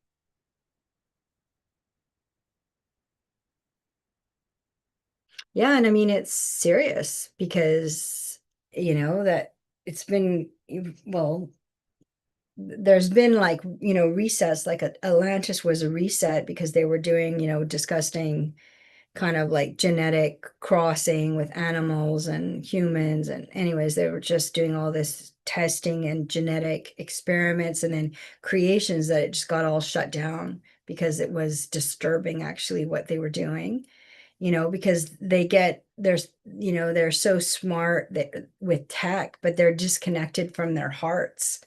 Yeah, and I mean it's serious because that it's been, well, there's been like, recess, like Atlantis was a reset because they were doing, disgusting kind of like genetic crossing with animals and humans. And anyways, they were just doing all this testing and genetic experiments and then creations that it just got all shut down because it was disturbing actually what they were doing, because they're so smart with tech, but they're disconnected from their hearts.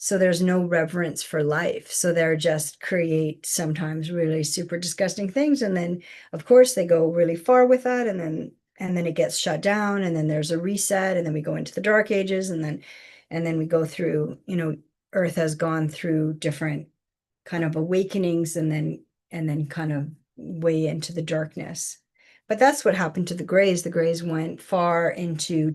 So there's no reverence for life. So they're just create sometimes really super disgusting things. And then of course they go really far with that. And then it gets shut down. And then there's a reset. And then we go into the dark ages. And then we go through, Earth has gone through different kind of awakenings and then kind of way into the darkness. But that's what happened to the Greys. The Greys went far into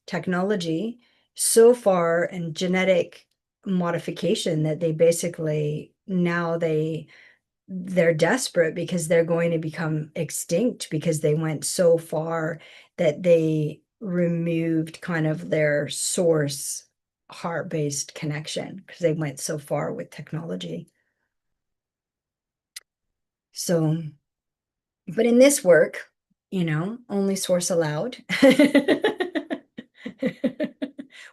technology, so far in genetic modification that they basically now they're desperate because they're going to become extinct because they went so far that they removed kind of their source heart-based connection because they went so far with technology. So, but in this work, only source allowed.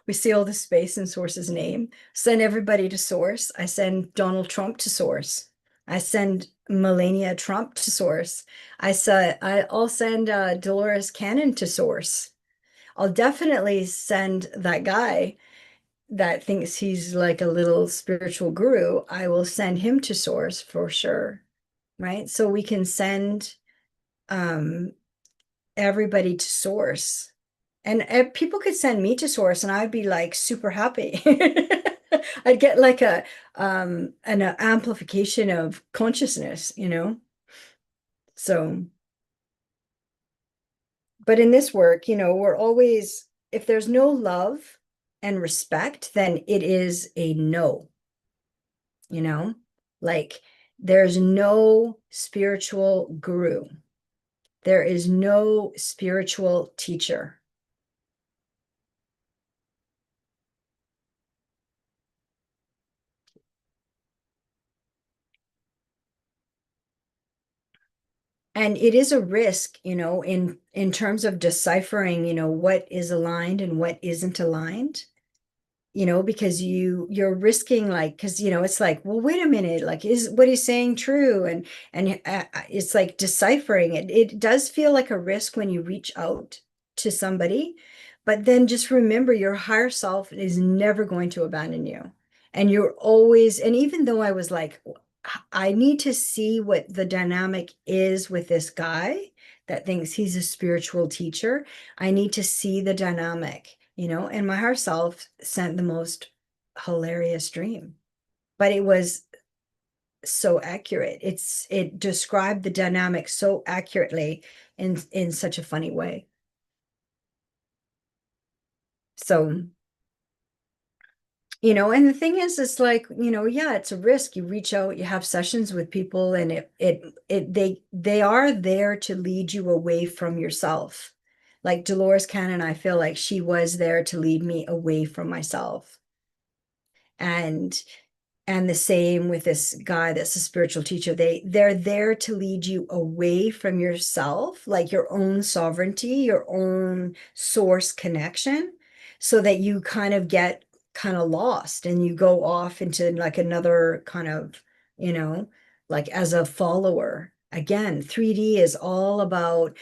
We seal the space in source's name. Send everybody to source. I send Donald Trump to source. I send Melania Trump to source. I'll send Dolores Cannon to source. I'll definitely send that guy that thinks he's like a little spiritual guru. I will send him to source for sure. Right? So we can send um, everybody to source. And people could send me to source and I'd be like super happy. I'd get like an amplification of consciousness. So But in this work, we're always, if there's no love and respect, then it is a no, you know, like there's no spiritual guru. There is no spiritual teacher. And it is a risk, in terms of deciphering, what is aligned and what isn't aligned. Because you're risking, like, because it's like, well, wait a minute, like, is what he's saying true? And it's like deciphering it. It does feel like a risk when you reach out to somebody, but then just remember your higher self is never going to abandon you. And you're always, and even though I was like, I need to see what the dynamic is with this guy that thinks he's a spiritual teacher. I need to see the dynamic, and my higher self sent the most hilarious dream, but it was so accurate. It described the dynamic so accurately in such a funny way. So, and the thing is, it's like, yeah, it's a risk. You reach out, you have sessions with people, and they are there to lead you away from yourself. Like Dolores Cannon, I feel like she was there to lead me away from myself. And and the same with this guy that's a spiritual teacher. They're there to lead you away from yourself, like your own sovereignty, your own source connection, so that you kind of get kind of lost and you go off into like another kind of, you know, like as a follower. Again, 3D is all about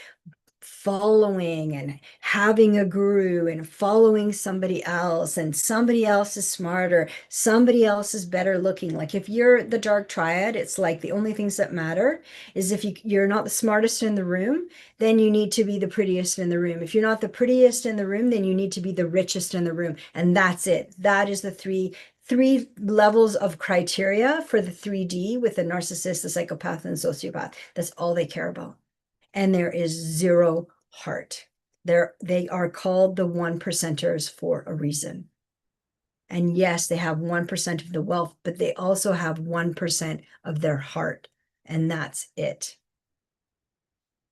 following and having a guru and following somebody else, and somebody else is smarter, somebody else is better looking. Like if you're the dark triad, it's like the only things that matter is if you're not the smartest in the room, then you need to be the prettiest in the room. If you're not the prettiest in the room, then you need to be the richest in the room. And that's it. That is the three levels of criteria for the 3D with the narcissist, the psychopath, and the sociopath. That's all they care about. And there is zero heart. They are called the 1%ers for a reason. And yes, they have 1% of the wealth, but they also have 1% of their heart. And that's it.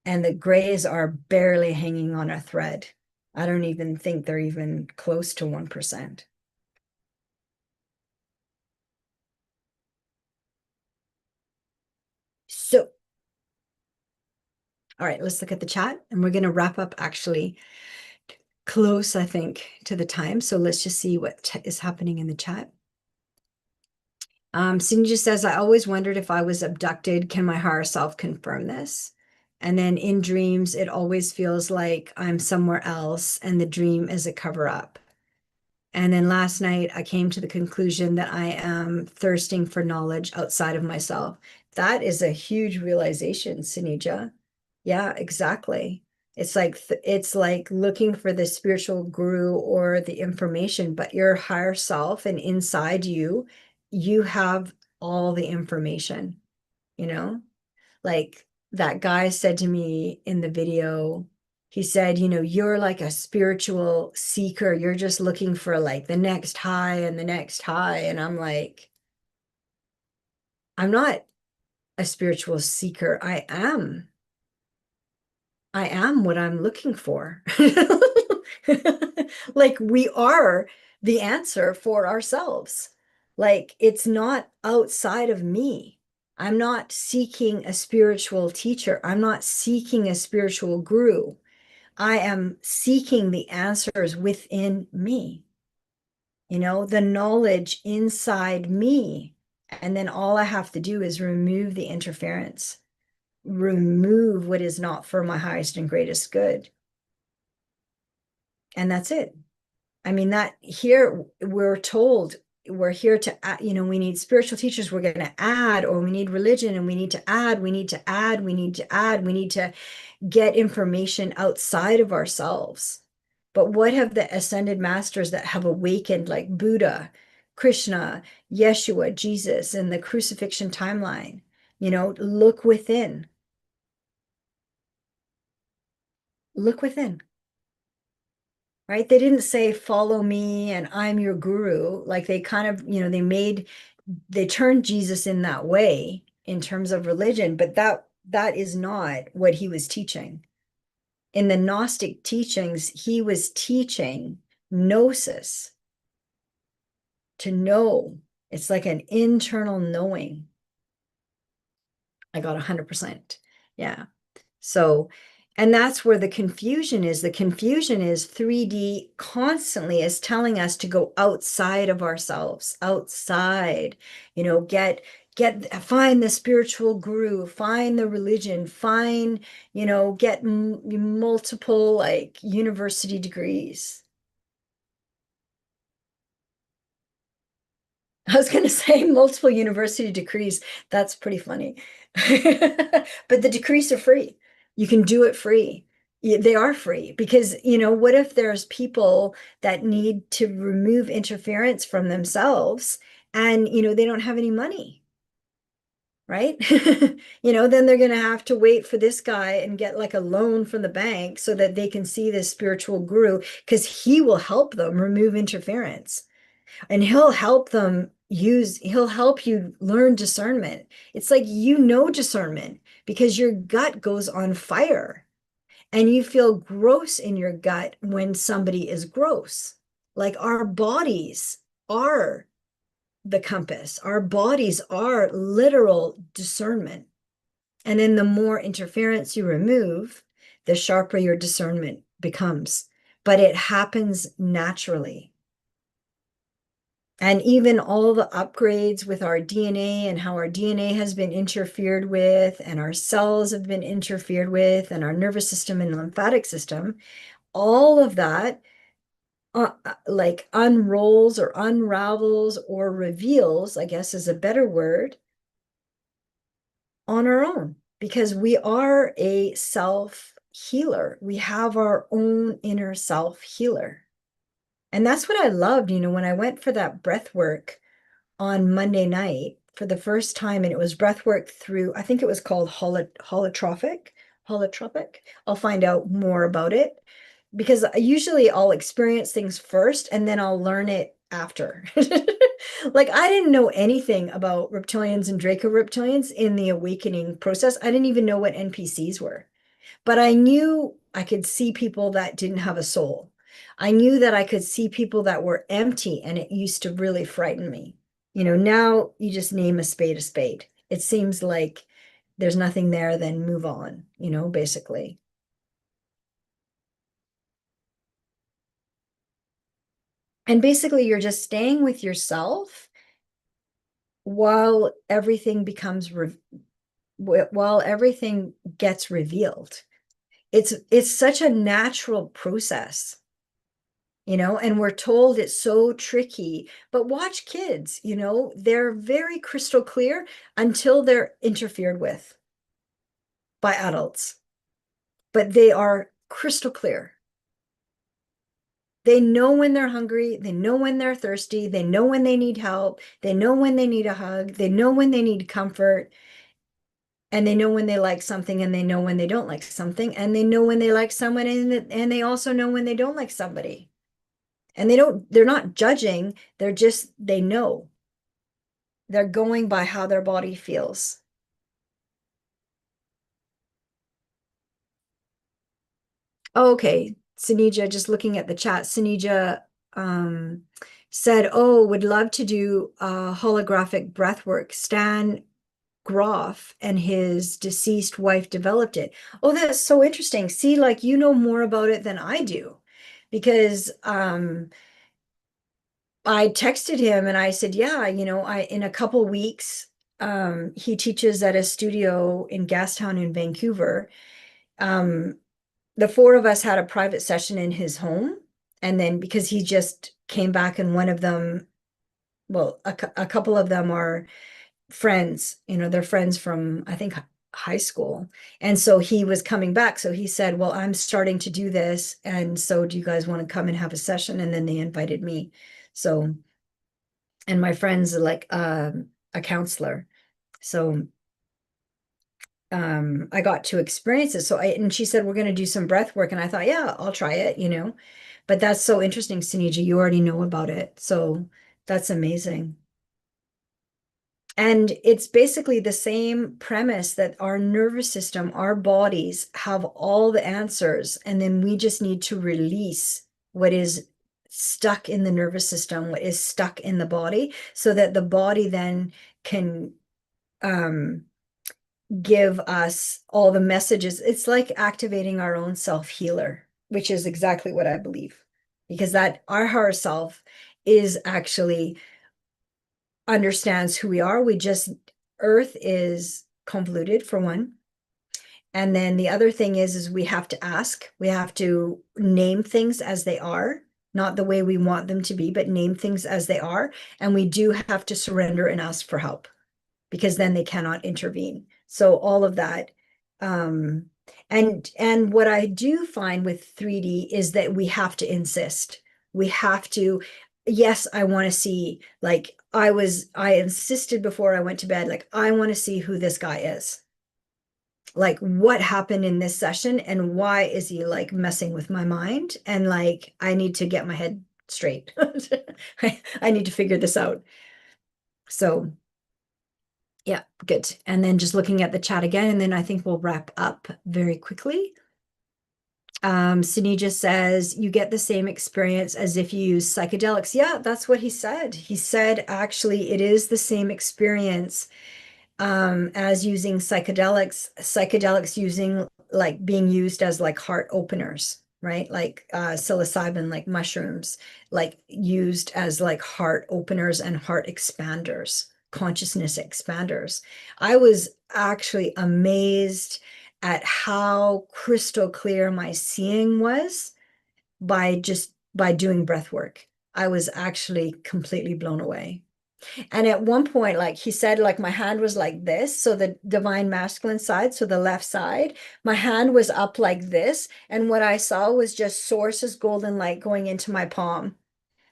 And the grays are barely hanging on a thread. I don't even think they're even close to 1%. So, all right, let's look at the chat, and we're going to wrap up actually close, I think, to the time. So let's just see what is happening in the chat. Cindy just says, I always wondered if I was abducted. Can my higher self confirm this? And then in dreams, it always feels like I'm somewhere else and the dream is a cover up. And then last night, I came to the conclusion that I am thirsting for knowledge outside of myself. That is a huge realization, Sinija. Yeah, exactly. It's like looking for the spiritual guru or the information, but your higher self and inside you, you have all the information, you know? Like that guy said to me in the video, he said, you're like a spiritual seeker. You're just looking for like the next high and the next high. And I'm like, I'm not a spiritual seeker. I am what I'm looking for. Like we are the answer for ourselves. Like it's not outside of me. I'm not seeking a spiritual teacher. I'm not seeking a spiritual guru. I am seeking the answers within me, the knowledge inside me. And then all I have to do is remove the interference, remove what is not for my highest and greatest good. And that's it. I mean, that here we're told we're here to, we need spiritual teachers. We're going to add, or we need religion and we need to add, we need to add, we need to add, we need to get information outside of ourselves. But what have the ascended masters that have awakened, like Buddha, Krishna, Yeshua, Jesus, and the crucifixion timeline, look within. Look within, right? They didn't say, follow me and I'm your guru. Like they kind of, they turned Jesus in that way in terms of religion, but that is not what he was teaching. In the Gnostic teachings, he was teaching gnosis, to know. It's like an internal knowing. I got 100%. Yeah. So, and that's where the confusion is. The confusion is 3D constantly is telling us to go outside of ourselves, outside, find the spiritual guru, find the religion, find, get multiple like university degrees. I was going to say multiple university degrees. That's pretty funny. But the degrees are free. You can do it free. They are free because, what if there's people that need to remove interference from themselves and, they don't have any money, right? Then they're going to have to wait for this guy and get like a loan from the bank so that they can see this spiritual guru because he will help them remove interference. And he'll help you learn discernment. It's like discernment because your gut goes on fire and you feel gross in your gut when somebody is gross. Like our bodies are the compass, our bodies are literal discernment. And then the more interference you remove, the sharper your discernment becomes. But it happens naturally. And even all the upgrades with our DNA and how our DNA has been interfered with, and our cells have been interfered with, and our nervous system and lymphatic system, all of that like unrolls or unravels or reveals, I guess is a better word, on our own, because we are a self healer. We have our own inner self healer. And that's what I loved, when I went for that breath work on Monday night for the first time, and it was breath work through, I think it was called holotropic. I'll find out more about it because usually I'll experience things first and then I'll learn it after. Like I didn't know anything about reptilians and Draco reptilians in the awakening process. I didn't even know what NPCs were. But I knew I could see people that didn't have a soul. I knew that I could see people that were empty, and it used to really frighten me. Now you just name a spade a spade. It seems like there's nothing there, then move on, basically. And basically, you're just staying with yourself while everything while everything gets revealed. It's such a natural process. And we're told it's so tricky, but watch kids, they're very crystal clear until they're interfered with by adults, but they are crystal clear. They know when they're hungry, they know when they're thirsty, they know when they need help, they know when they need a hug, they know when they need comfort, and they know when they like something and they know when they don't like something, and they know when they like someone and they also know when they don't like somebody. And they're not judging, they know. They're going by how their body feels. Oh, okay. Sinija, just looking at the chat, Sinija said, oh, would love to do holographic breath work. Stan Groff and his deceased wife developed it. Oh, that's so interesting. See, like you know more about it than I do because I texted him and I said, yeah, in a couple weeks, he teaches at a studio in Gastown in Vancouver. Um, the four of us had a private session in his home. And then because he just came back and one of them, well, a couple of them are friends, they're friends from, I think, high school. And so he was coming back. So he said, well, I'm starting to do this. And so do you guys want to come and have a session? And then they invited me. So and my friend's like a counselor. So I got to experience it. And she said, we're going to do some breath work. And I thought, yeah, I'll try it, but that's so interesting, Sunija. You already know about it. So that's amazing. And it's basically the same premise that our nervous system, our bodies have all the answers. And then we just need to release what is stuck in the nervous system, what is stuck in the body, so that the body then can um, give us all the messages. It's like activating our own self-healer, which is exactly what I believe. Because that our higher self is actually understands who we are. Earth is convoluted for one. And then the other thing is we have to ask, we have to name things as they are, not the way we want them to be, but name things as they are. And we do have to surrender and ask for help, because then they cannot intervene. So all of that. Um, and what I do find with 3D is that we have to insist. We have to, yes, I want to see, like I insisted before I went to bed, like I want to see who this guy is. Like what happened in this session and why is he like messing with my mind? And like I need to get my head straight. I need to figure this out. So yeah, good. And then just looking at the chat again, and then I think we'll wrap up very quickly. Sunija says, you get the same experience as if you use psychedelics. Yeah, that's what he said. He said, actually, it is the same experience as using psychedelics using like being used as like heart openers, right? Like psilocybin, like mushrooms, like used as like heart openers and heart expanders, consciousness expanders. I was actually amazed at how crystal clear my seeing was by doing breath work. I was actually completely blown away. And at one point, like he said, like my hand was like this. So the divine masculine side, so the left side, my hand was up like this. And what I saw was just source's golden light going into my palm.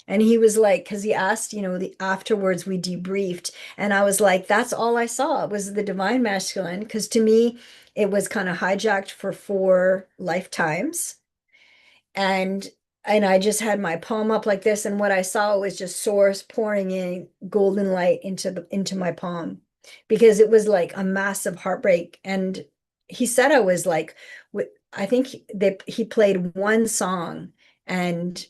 And he was like, because he asked, the afterwards we debriefed. And I was like, that's all I saw was the divine masculine. Because to me, it was kind of hijacked for 4 lifetimes. And I just had my palm up like this, and what I saw was just source pouring in golden light into my palm, because it was like a massive heartbreak. And he said I was like, I think he played one song, and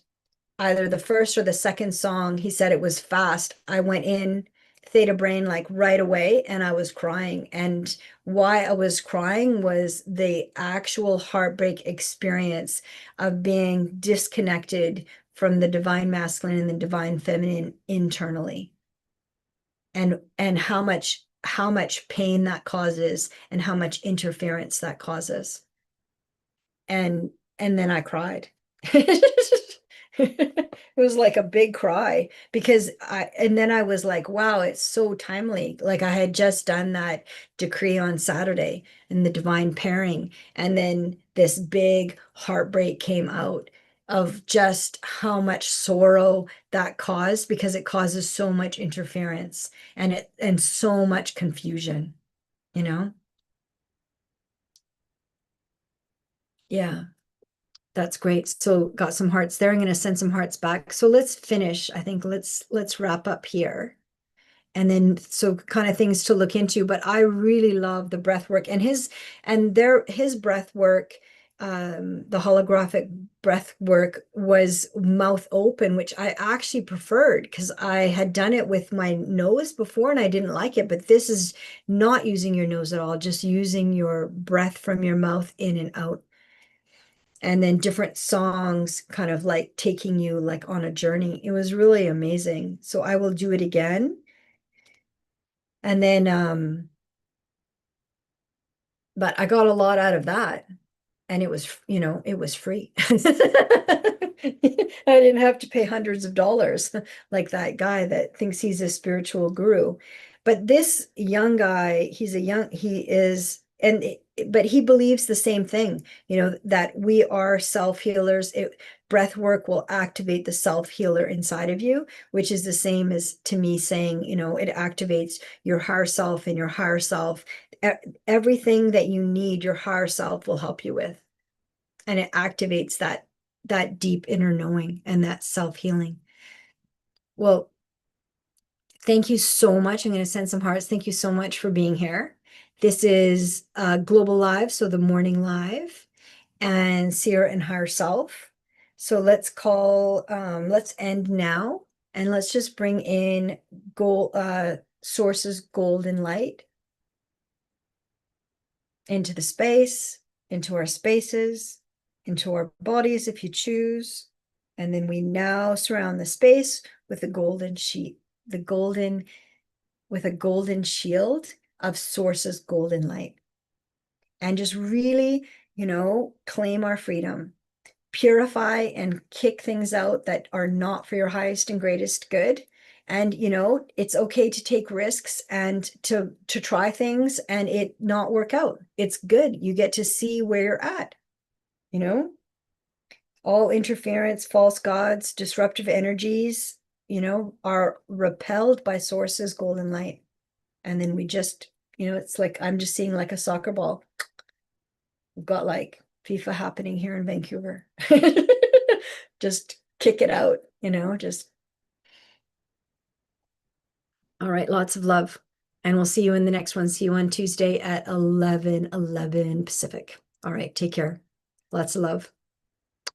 either the first or the second song, he said it was fast. I went in theta brain like right away and I was crying. And why I was crying was the actual heartbreak experience of being disconnected from the divine masculine and the divine feminine internally. And how much pain that causes and how much interference that causes. And then I cried. It was like a big cry, because and then I was like, wow, it's so timely. Like I had just done that decree on Saturday in the divine pairing. And then this big heartbreak came out of just how much sorrow that caused, because it causes so much interference and so much confusion, you know? Yeah. That's great. So got some hearts there. I'm going to send some hearts back. So let's finish. I think let's wrap up here. And then so kind of things to look into. But I really love the breath work and his breath work, the holographic breath work was mouth open, which I actually preferred because I had done it with my nose before and I didn't like it. But this is not using your nose at all, just using your breath from your mouth in and out, and then different songs kind of like taking you like on a journey. It was really amazing. So I will do it again. And then but I got a lot out of that. And it was, it was free. I didn't have to pay hundreds of dollars like that guy that thinks he's a spiritual guru. But this young guy, he is, but he believes the same thing, that we are self-healers. breath work will activate the self healer inside of you, which is the same as to me saying, it activates your higher self, and your higher self, everything that you need, your higher self will help you with. And it activates that deep inner knowing and that self healing. Well, thank you so much. I'm going to send some hearts. Thank you so much for being here. This is Global Live, so the morning live, and Seer and Higher Self. So let's end now, and let's just bring in Source's golden light into the space, into our spaces, into our bodies if you choose. And then we now surround the space with a golden sheet, with a golden shield of Source's golden light. And just really, claim our freedom, purify and kick things out that are not for your highest and greatest good. And, it's okay to take risks and to try things and it not work out. It's good. You get to see where you're at, all interference, false gods, disruptive energies, are repelled by Source's golden light. And then we just, it's like, I'm just seeing like a soccer ball. We've got like FIFA happening here in Vancouver. Just kick it out, just. All right, lots of love. And we'll see you in the next one. See you on Tuesday at 11:11 Pacific. All right, take care. Lots of love.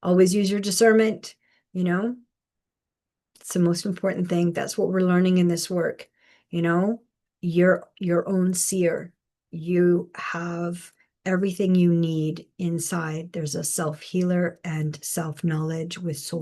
Always use your discernment, It's the most important thing. That's what we're learning in this work. You're your own seer. You have everything you need inside. There's a self-healer and self-knowledge with Source.